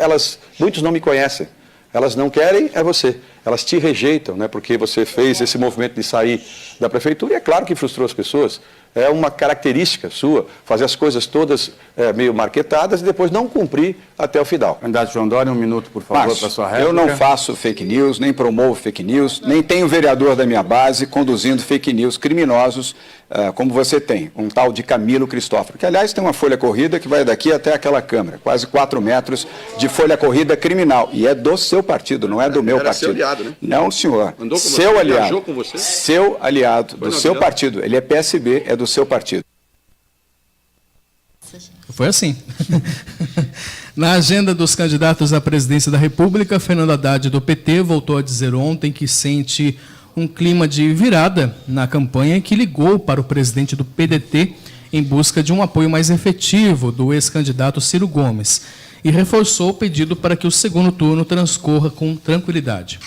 [SPEAKER 8] muitos não me conhecem. Elas não querem é você. Elas te rejeitam, né? Porque você fez esse movimento de sair da prefeitura e é claro que frustrou as pessoas. É uma característica sua fazer as coisas todas meio marquetadas e depois não cumprir até o final.
[SPEAKER 7] Candidato João Dória, 1 minuto, por favor, para a sua réplica.
[SPEAKER 8] Eu não faço fake news, nem promovo fake news, nem tenho vereador da minha base conduzindo fake news criminosos como você tem, um tal de Camilo Cristóforo, que aliás tem uma folha corrida que vai daqui até aquela Câmara, quase 4 metros de folha corrida criminal, e é do seu partido, não é do meu partido. Seu aliado, né? Não, senhor.
[SPEAKER 7] Andou com
[SPEAKER 8] seu
[SPEAKER 7] você?
[SPEAKER 8] aliado.
[SPEAKER 7] Viajou com você?
[SPEAKER 8] Seu aliado, do seu partido. Ele é PSB, é do seu partido.
[SPEAKER 2] Foi assim. Na agenda dos candidatos à presidência da República, Fernando Haddad, do PT, voltou a dizer ontem que sente um clima de virada na campanha que ligou para o presidente do PDT em busca de um apoio mais efetivo do ex-candidato Ciro Gomes e reforçou o pedido para que o segundo turno transcorra com tranquilidade.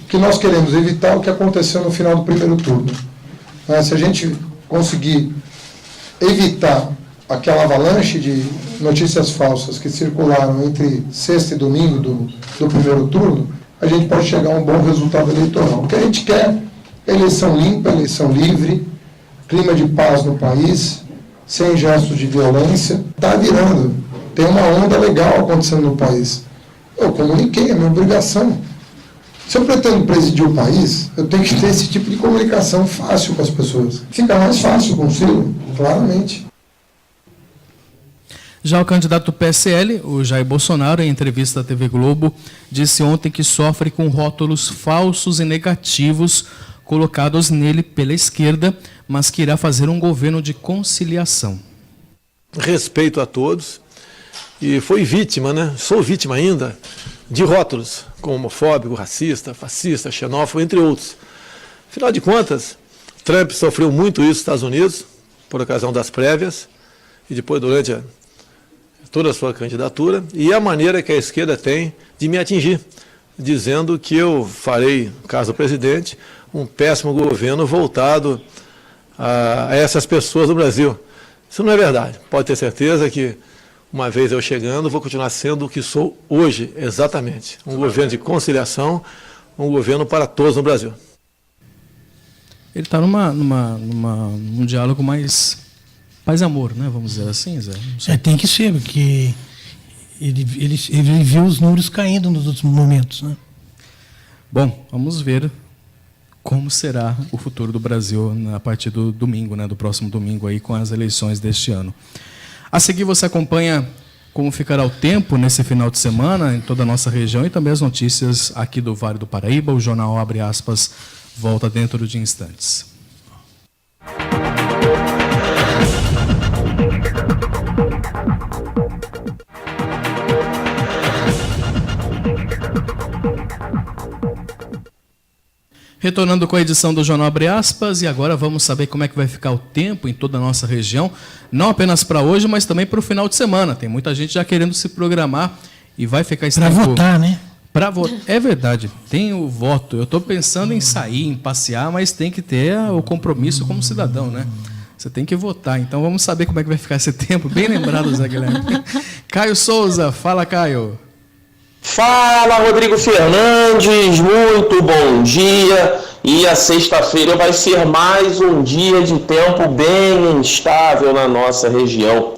[SPEAKER 9] O que nós queremos evitar é o que aconteceu no final do primeiro turno. Se a gente conseguir evitar aquela avalanche de notícias falsas que circularam entre sexta e domingo do primeiro turno, a gente pode chegar a um bom resultado eleitoral. O que a gente quer é eleição limpa, eleição livre, clima de paz no país, sem gestos de violência. Está virando. Tem uma onda legal acontecendo no país. Eu comuniquei, é minha obrigação. Se eu pretendo presidir o país, eu tenho que ter esse tipo de comunicação fácil com as pessoas. Fica mais fácil com o Ciro, claramente.
[SPEAKER 2] Já o candidato do PSL, o Jair Bolsonaro, em entrevista à TV Globo, disse ontem que sofre com rótulos falsos e negativos colocados nele pela esquerda, mas que irá fazer um governo de conciliação.
[SPEAKER 10] Respeito a todos e foi vítima, né? Sou vítima ainda de rótulos como homofóbico, racista, fascista, xenófobo, entre outros. Afinal de contas, Trump sofreu muito isso nos Estados Unidos, por ocasião das prévias, e depois durante toda a sua candidatura, e a maneira que a esquerda tem de me atingir, dizendo que eu farei, caso presidente, um péssimo governo voltado a essas pessoas do Brasil. Isso não é verdade. Pode ter certeza que, uma vez eu chegando, vou continuar sendo o que sou hoje, exatamente. Um governo de conciliação, um governo para todos no Brasil.
[SPEAKER 2] Ele está num diálogo mais paz e amor, né? Vamos dizer assim, Zé?
[SPEAKER 4] Tem que ser, porque ele viu os números caindo nos outros momentos, né?
[SPEAKER 2] Bom, vamos ver como será o futuro do Brasil a partir do domingo, né? Do próximo domingo aí, com as eleições deste ano. A seguir você acompanha como ficará o tempo nesse final de semana em toda a nossa região e também as notícias aqui do Vale do Paraíba. O jornal Abre Aspas volta dentro de instantes. Retornando com a edição do Jornal Abre Aspas, e agora vamos saber como é que vai ficar o tempo em toda a nossa região, não apenas para hoje, mas também para o final de semana. Tem muita gente já querendo se programar e vai ficar esse tempo...
[SPEAKER 4] Para votar, né?
[SPEAKER 2] É verdade, tem o voto. Eu estou pensando em sair, em passear, mas tem que ter o compromisso como cidadão, né? Você tem que votar. Então vamos saber como é que vai ficar esse tempo. Bem lembrado, Zé Guilherme. Caio Souza, fala, Caio.
[SPEAKER 11] Fala, Rodrigo Fernandes, muito bom dia. E a sexta-feira vai ser mais um dia de tempo bem instável na nossa região.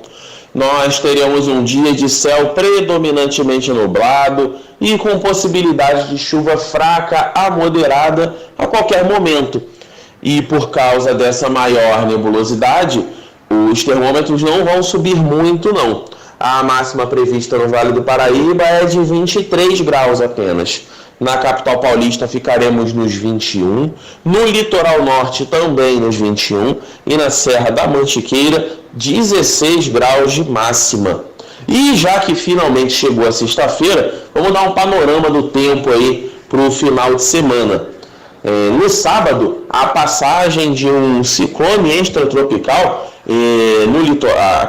[SPEAKER 11] Nós teremos um dia de céu predominantemente nublado e com possibilidade de chuva fraca a moderada a qualquer momento. E por causa dessa maior nebulosidade, os termômetros não vão subir muito, não. A máxima prevista no Vale do Paraíba é de 23 graus apenas. Na capital paulista ficaremos nos 21, no litoral norte também nos 21 e na Serra da Mantiqueira 16 graus de máxima. E já que finalmente chegou a sexta-feira, vamos dar um panorama do tempo aí para o final de semana. No sábado, a passagem de um ciclone extratropical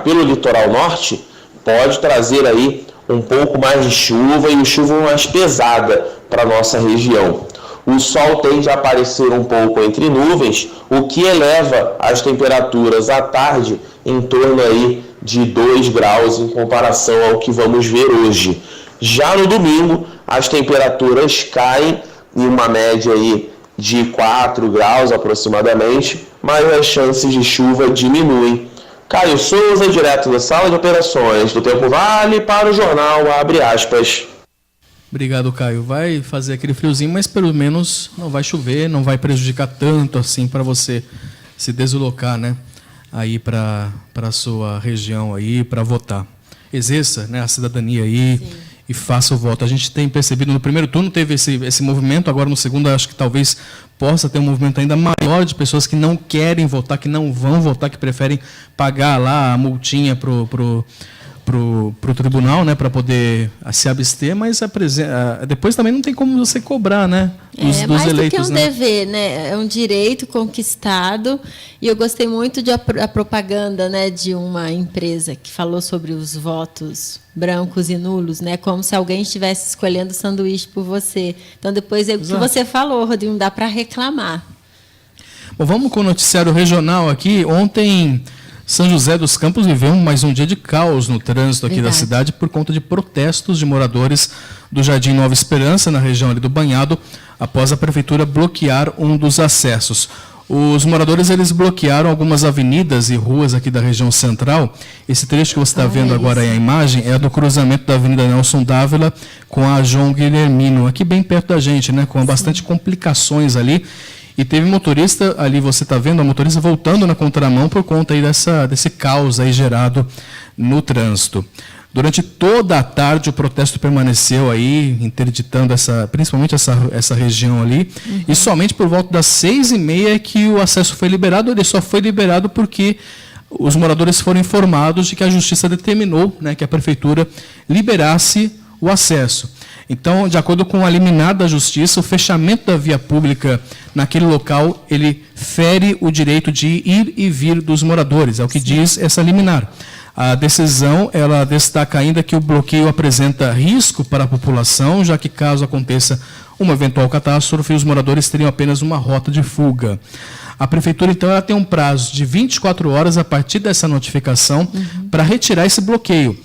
[SPEAKER 11] pelo litoral norte pode trazer aí um pouco mais de chuva e chuva mais pesada para a nossa região. O sol tende a aparecer um pouco entre nuvens, o que eleva as temperaturas à tarde em torno aí de 2 graus em comparação ao que vamos ver hoje. Já no domingo, as temperaturas caem em uma média aí de 4 graus aproximadamente, mas as chances de chuva diminuem. Caio Souza, direto da sala de operações do Tempo Vale para o jornal Abre Aspas.
[SPEAKER 2] Obrigado, Caio. Vai fazer aquele friozinho, mas pelo menos não vai chover, não vai prejudicar tanto assim para você se deslocar, né? Aí para a sua região aí para votar. Exerça, né, a cidadania aí. Sim. E faça o voto. A gente tem percebido, no primeiro turno teve esse movimento, agora no segundo acho que talvez possa ter um movimento ainda maior de pessoas que não querem votar, que não vão votar, que preferem pagar lá a multinha pro tribunal, né, para poder se abster, mas depois também não tem como você cobrar, né, dos
[SPEAKER 5] mais
[SPEAKER 2] eleitos,
[SPEAKER 5] do que um dever, né, é um direito conquistado. E eu gostei muito de a propaganda, né, de uma empresa que falou sobre os votos brancos e nulos, né, como se alguém estivesse escolhendo sanduíche por você. Então depois o que você falou, Rodrigo, não dá para reclamar.
[SPEAKER 2] Bom, vamos com o noticiário regional aqui. Ontem São José dos Campos viveu mais um dia de caos no trânsito aqui da cidade por conta de protestos de moradores do Jardim Nova Esperança, na região ali do Banhado, após a prefeitura bloquear um dos acessos. Os moradores eles bloquearam algumas avenidas e ruas aqui da região central. Esse trecho que você está vendo agora aí, a imagem, é do cruzamento da Avenida Nelson Dávila com a João Guilhermino, aqui bem perto da gente, né, com bastante complicações ali. E teve motorista, ali você está vendo, a motorista voltando na contramão por conta aí desse caos aí gerado no trânsito. Durante toda a tarde o protesto permaneceu aí, interditando principalmente essa região ali, e somente por volta das 6h30 que o acesso foi liberado. Ele só foi liberado porque os moradores foram informados de que a justiça determinou, né, que a prefeitura liberasse o acesso. Então, de acordo com a liminar da Justiça, o fechamento da via pública naquele local, ele fere o direito de ir e vir dos moradores, é o que diz essa liminar. A decisão, ela destaca ainda que o bloqueio apresenta risco para a população, já que caso aconteça uma eventual catástrofe, os moradores teriam apenas uma rota de fuga. A prefeitura, então, ela tem um prazo de 24 horas a partir dessa notificação para retirar esse bloqueio.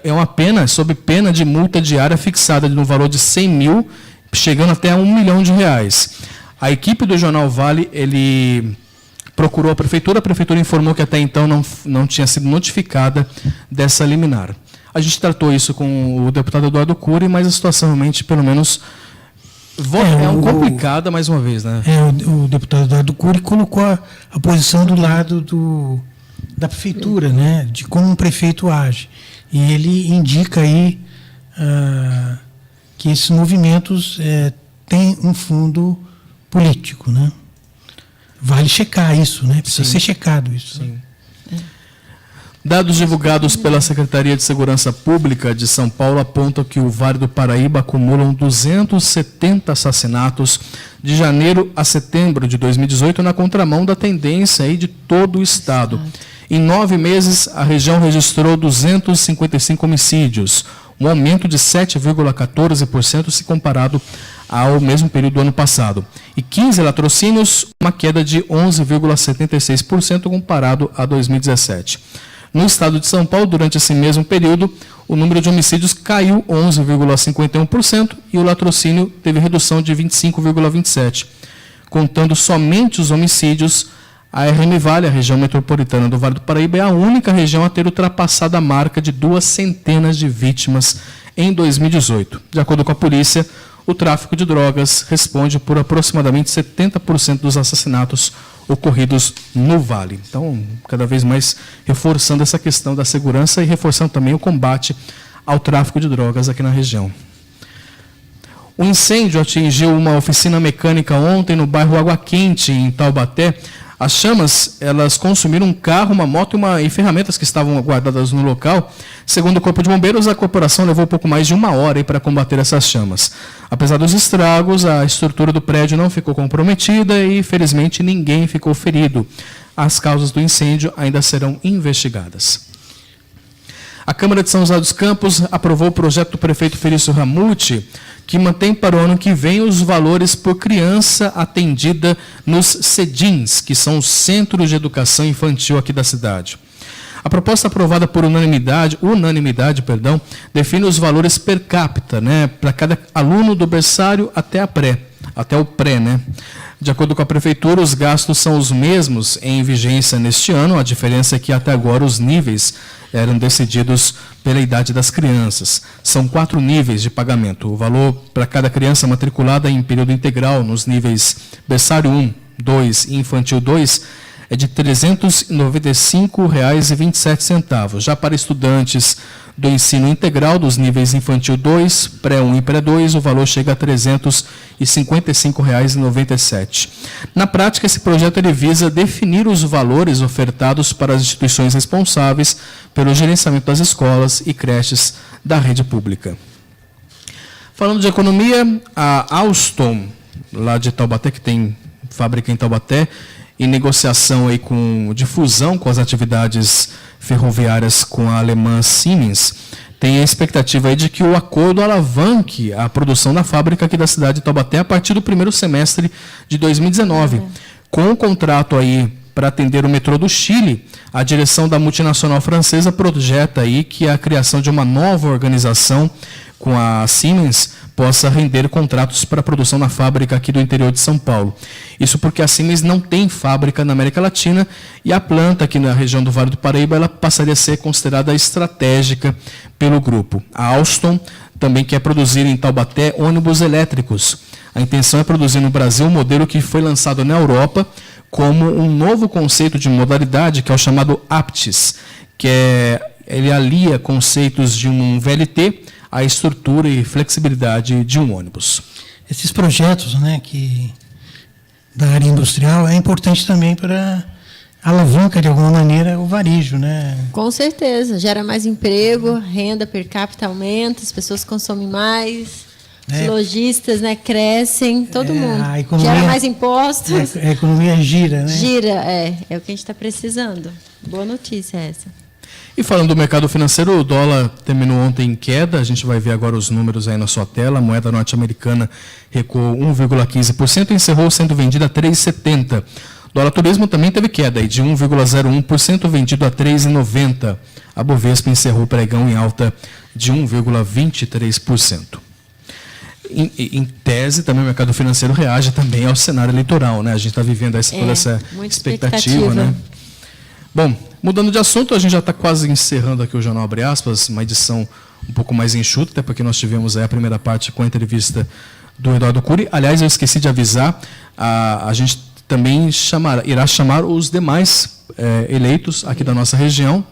[SPEAKER 2] É uma pena, sob pena de multa diária fixada no valor de 100 mil, chegando até a R$1 milhão. A equipe do Jornal Vale, ele procurou a prefeitura informou que até então não tinha sido notificada dessa liminar. A gente tratou isso com o deputado Eduardo Cury, mas a situação realmente, pelo menos, complicada mais uma vez, né?
[SPEAKER 4] O deputado Eduardo Cury colocou a posição do lado da prefeitura, né, de como um prefeito age. E ele indica aí que esses movimentos têm um fundo político, né? Vale checar isso, né? Precisa ser checado isso.
[SPEAKER 2] Sim. Dados divulgados pela Secretaria de Segurança Pública de São Paulo apontam que o Vale do Paraíba acumula 270 assassinatos de janeiro a setembro de 2018, na contramão da tendência aí de todo o estado. Em 9 meses, a região registrou 255 homicídios, um aumento de 7,14% se comparado ao mesmo período do ano passado. E 15 latrocínios, uma queda de 11,76% comparado a 2017. No estado de São Paulo, durante esse mesmo período, o número de homicídios caiu 11,51% e o latrocínio teve redução de 25,27%. Contando somente os homicídios, a RM Vale, a região metropolitana do Vale do Paraíba, é a única região a ter ultrapassado a marca de 200 de vítimas em 2018. De acordo com a polícia, o tráfico de drogas responde por aproximadamente 70% dos assassinatos ocorridos no Vale. Então, cada vez mais reforçando essa questão da segurança e reforçando também o combate ao tráfico de drogas aqui na região. O incêndio atingiu uma oficina mecânica ontem no bairro Água Quente, em Taubaté. As chamas, elas consumiram um carro, uma moto e ferramentas que estavam guardadas no local. Segundo o Corpo de Bombeiros, a corporação levou pouco mais de 1 hora para combater essas chamas. Apesar dos estragos, a estrutura do prédio não ficou comprometida e, felizmente, ninguém ficou ferido. As causas do incêndio ainda serão investigadas. A Câmara de São José dos Campos aprovou o projeto do prefeito Felício Ramute, que mantém para o ano que vem os valores por criança atendida nos CEDINs, que são os Centros de Educação Infantil aqui da cidade. A proposta aprovada por unanimidade, define os valores per capita, para cada aluno do berçário até o pré, De acordo com a Prefeitura, os gastos são os mesmos em vigência neste ano. A diferença é que até agora os níveis eram decididos pela idade das crianças. São 4 níveis de pagamento. O valor para cada criança matriculada em período integral nos níveis berçário 1, 2 e infantil 2 é de R$ 395,27. Já para estudantes do ensino integral dos níveis infantil 2, pré-1 e pré-2, o valor chega a R$ 355,97. Na prática, esse projeto ele visa definir os valores ofertados para as instituições responsáveis pelo gerenciamento das escolas e creches da rede pública. Falando de economia, a Alstom, lá de Taubaté, que tem fábrica em Taubaté, em negociação aí de fusão com as atividades ferroviárias com a alemã Siemens, tem a expectativa aí de que o acordo alavanque a produção da fábrica aqui da cidade de Taubaté a partir do primeiro semestre de 2019. Com o contrato aí para atender o metrô do Chile, a direção da multinacional francesa projeta aí que a criação de uma nova organização com a Siemens possa render contratos para a produção na fábrica aqui do interior de São Paulo. Isso porque a Siemens não tem fábrica na América Latina e a planta aqui na região do Vale do Paraíba ela passaria a ser considerada estratégica pelo grupo. A Alstom também quer produzir em Taubaté ônibus elétricos. A intenção é produzir no Brasil um modelo que foi lançado na Europa como um novo conceito de modalidade, que é o chamado APTIS, ele alia conceitos de um VLT à estrutura e flexibilidade de um ônibus.
[SPEAKER 4] Esses projetos, da área industrial é importante também para alavanca de alguma maneira o varejo,
[SPEAKER 5] Com certeza, gera mais emprego, renda per capita aumenta, as pessoas consomem mais, os lojistas, crescem, todo mundo. Gera mais impostos.
[SPEAKER 4] A economia gira,
[SPEAKER 5] Gira, é o que a gente está precisando. Boa notícia essa.
[SPEAKER 2] E falando do mercado financeiro, o dólar terminou ontem em queda, a gente vai ver agora os números aí na sua tela. A moeda norte-americana recuou 1,15% e encerrou sendo vendida a 3,70. O dólar turismo também teve queda aí de 1,01%, vendido a 3,90. A Bovespa encerrou o pregão em alta de 1,23%. Em tese, também o mercado financeiro reage também ao cenário eleitoral, A gente está vivendo toda essa expectativa, Bom, mudando de assunto, a gente já está quase encerrando aqui o Jornal Abre Aspas, uma edição um pouco mais enxuta, até porque nós tivemos aí a primeira parte com a entrevista do Eduardo Cury. Aliás, eu esqueci de avisar, a gente também irá chamar os demais eleitos aqui da nossa região,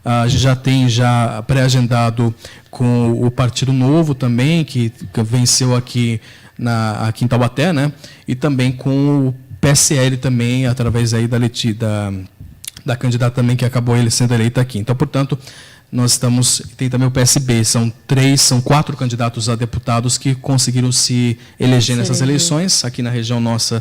[SPEAKER 2] A gente já tem pré-agendado com o Partido Novo também, que venceu aqui em Taubaté, E também com o PSL também, através aí da candidata também que acabou sendo eleita aqui. Então, portanto, tem também o PSB, são 4 candidatos a deputados que conseguiram se eleger nessas eleições, aqui na região nossa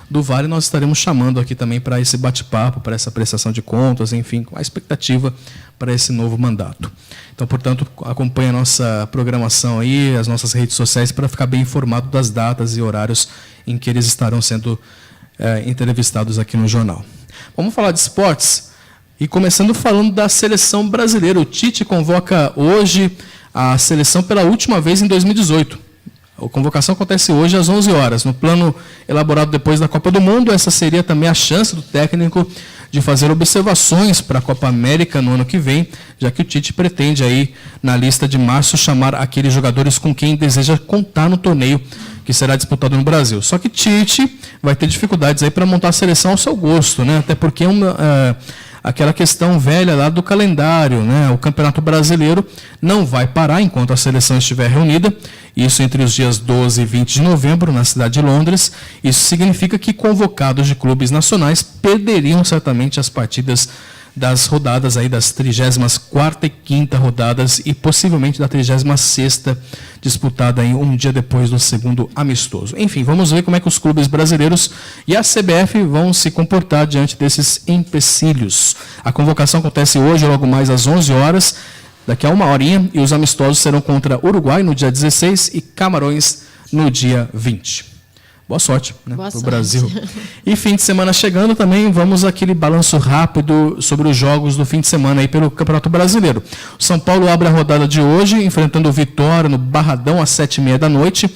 [SPEAKER 2] do Vale. Nós estaremos chamando aqui também para esse bate-papo, para essa prestação de contas, enfim, com a expectativa para esse novo mandato. Então, portanto, acompanhe a nossa programação aí, as nossas redes sociais, para ficar bem informado das datas e horários em que eles estarão sendo entrevistados aqui no jornal. Vamos falar de esportes? E começando falando da seleção brasileira. O Tite convoca hoje a seleção pela última vez em 2018. A convocação acontece hoje às 11 horas. No plano elaborado depois da Copa do Mundo, essa seria também a chance do técnico de fazer observações para a Copa América no ano que vem, já que o Tite pretende aí, na lista de março, chamar aqueles jogadores com quem deseja contar no torneio que será disputado no Brasil. Só que Tite vai ter dificuldades aí para montar a seleção ao seu gosto, né? Até porque aquela questão velha lá do calendário, né? O Campeonato Brasileiro não vai parar enquanto a seleção estiver reunida, isso entre os dias 12 e 20 de novembro, na cidade de Londres. Isso significa que convocados de clubes nacionais perderiam certamente as partidas das rodadas aí das 34ª e 5ª rodadas e possivelmente da 36ª, disputada aí um dia depois do segundo amistoso. Enfim, vamos ver como é que os clubes brasileiros e a CBF vão se comportar diante desses empecilhos. A convocação acontece hoje, logo mais às 11 horas, daqui a 1 horinha, e os amistosos serão contra Uruguai no dia 16 e Camarões no dia 20. Boa sorte, né, para o Brasil. E fim de semana chegando também, vamos àquele balanço rápido sobre os jogos do fim de semana aí pelo Campeonato Brasileiro. O São Paulo abre a rodada de hoje, enfrentando o Vitória no Barradão às 7h30 da noite.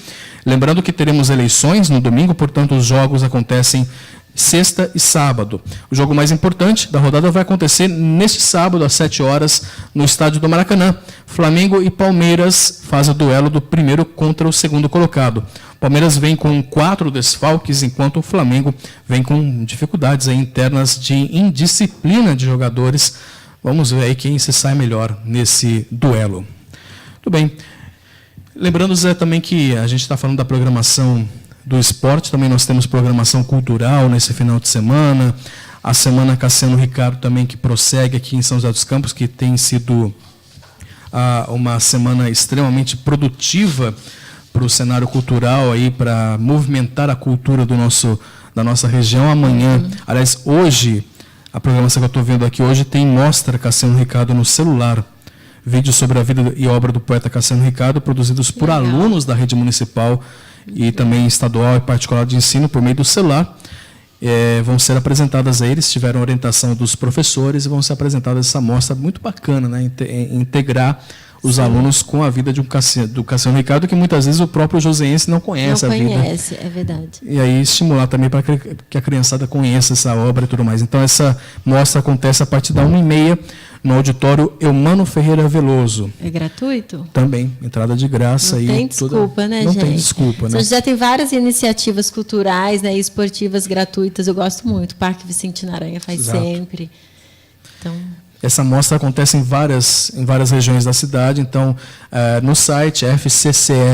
[SPEAKER 2] Lembrando que teremos eleições no domingo, portanto os jogos acontecem sexta e sábado. O jogo mais importante da rodada vai acontecer neste sábado, às 7 horas, no estádio do Maracanã. Flamengo e Palmeiras fazem o duelo do primeiro contra o segundo colocado. O Palmeiras vem com 4 desfalques, enquanto o Flamengo vem com dificuldades aí internas de indisciplina de jogadores. Vamos ver aí quem se sai melhor nesse duelo. Tudo bem. Lembrando, Zé, também que a gente está falando da programação do esporte, também nós temos programação cultural nesse final de semana, a Semana Cassiano Ricardo também, que prossegue aqui em São José dos Campos, que tem sido uma semana extremamente produtiva para o cenário cultural, aí, para movimentar a cultura da nossa região. Amanhã, aliás, hoje, a programação que eu estou vendo aqui hoje tem Mostra Cassiano Ricardo no celular, vídeos sobre a vida e obra do poeta Cassiano Ricardo, produzidos por alunos da rede municipal e também estadual e particular de ensino por meio do celular. Vão ser apresentadas a eles, tiveram orientação dos professores e vão ser apresentadas essa mostra muito bacana, né? Integrar os alunos com a vida do Cassiano Ricardo, que muitas vezes o próprio joseense não conhece a vida. Não conhece,
[SPEAKER 5] é verdade.
[SPEAKER 2] E aí estimular também para que a criançada conheça essa obra e tudo mais. Então essa mostra acontece a partir da 1h30 no auditório Eumano Ferreira Veloso.
[SPEAKER 5] É gratuito?
[SPEAKER 2] Também, entrada de graça.
[SPEAKER 5] Não tem desculpa, né,
[SPEAKER 2] não
[SPEAKER 5] gente?
[SPEAKER 2] Não tem desculpa, né?
[SPEAKER 5] São José tem várias iniciativas culturais, né, e esportivas gratuitas, eu gosto muito. O Parque Vicentino Aranha faz sempre. Então...
[SPEAKER 2] Essa mostra acontece em várias regiões da cidade, então no site fccr.sp.gov.br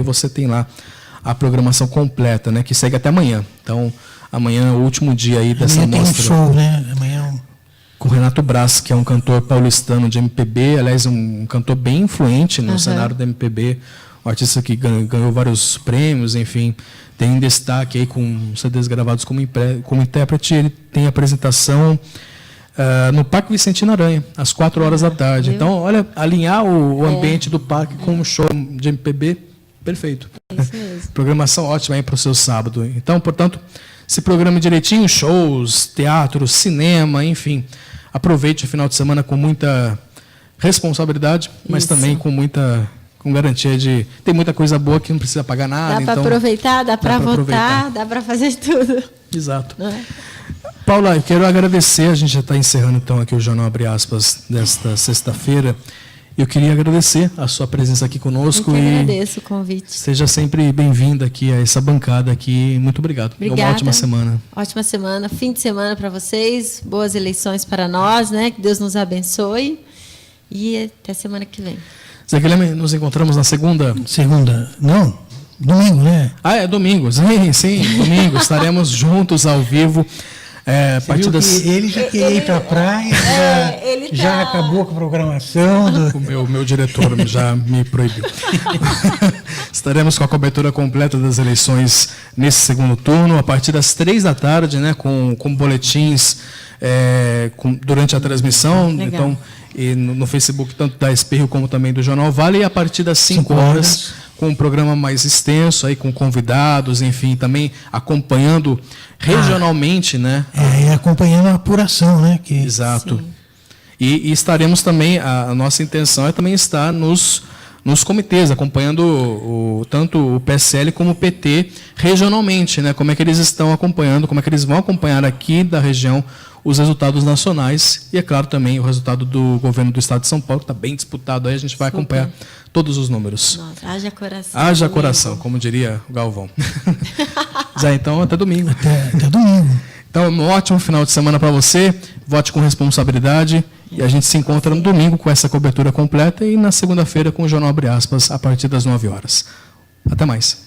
[SPEAKER 2] você tem lá a programação completa, né, que segue até amanhã. Então, amanhã é o último dia aí dessa
[SPEAKER 4] amanhã
[SPEAKER 2] mostra.
[SPEAKER 4] Tem um show, né? Amanhã
[SPEAKER 2] com o Renato Braz, que é um cantor paulistano de MPB, aliás, um cantor bem influente no cenário da MPB, um artista que ganhou vários prêmios, enfim, tem destaque aí com CDs gravados como intérprete. Ele tem apresentação no Parque Vicentino Aranha, às 4 horas da tarde. Então, olha, alinhar o ambiente do parque com um show de MPB, perfeito.
[SPEAKER 5] É isso mesmo.
[SPEAKER 2] Programação ótima aí para o seu sábado. Então, portanto, se programe direitinho, shows, teatro, cinema, enfim. Aproveite o final de semana com muita responsabilidade, mas também com garantia de... Tem muita coisa boa que não precisa pagar nada.
[SPEAKER 5] Dá para aproveitar, dá para votar, dá para fazer tudo.
[SPEAKER 2] Exato. Paula, eu quero agradecer, a gente já está encerrando então aqui o Jornal Abre Aspas desta sexta-feira. Eu queria agradecer a sua presença aqui conosco.
[SPEAKER 5] Eu que agradeço o convite.
[SPEAKER 2] Seja sempre bem-vinda aqui a essa bancada aqui. Muito obrigado.
[SPEAKER 5] Obrigada.
[SPEAKER 2] Uma ótima semana.
[SPEAKER 5] Ótima semana, fim de semana para vocês. Boas eleições para nós, né? Que Deus nos abençoe. E até semana que vem.
[SPEAKER 2] Zé Guilherme, nos encontramos na segunda?
[SPEAKER 4] Segunda, não, domingo, né?
[SPEAKER 2] É domingo, sim, domingo. Estaremos juntos ao vivo A
[SPEAKER 4] Você
[SPEAKER 2] partir
[SPEAKER 4] viu
[SPEAKER 2] das...
[SPEAKER 4] que ele já queria ir para a praia, já acabou com a programação.
[SPEAKER 2] O meu diretor já me proibiu. Estaremos com a cobertura completa das eleições nesse segundo turno, a partir das 3 da tarde, né, com boletins durante a transmissão.
[SPEAKER 5] Legal.
[SPEAKER 2] Então, e no Facebook, tanto da Esperrio como também do Jornal Vale, e a partir das 5 horas, com um programa mais extenso, aí, com convidados, enfim, também acompanhando regionalmente, né?
[SPEAKER 4] E acompanhando a apuração, né?
[SPEAKER 2] Exato. E estaremos também, a nossa intenção é também estar nos comitês, acompanhando tanto o PSL como o PT regionalmente, né? Como é que eles estão acompanhando, como é que eles vão acompanhar aqui da região os resultados nacionais e, é claro, também o resultado do governo do Estado de São Paulo, que está bem disputado aí, a gente vai acompanhar todos os números.
[SPEAKER 5] Nossa, haja coração.
[SPEAKER 2] Haja coração, como diria o Galvão. Zé, então, até domingo.
[SPEAKER 4] Até domingo.
[SPEAKER 2] Então, um ótimo final de semana para você, vote com responsabilidade e a gente se encontra no domingo com essa cobertura completa e na segunda-feira com o Jornal Abre Aspas, a partir das 9 horas. Até mais.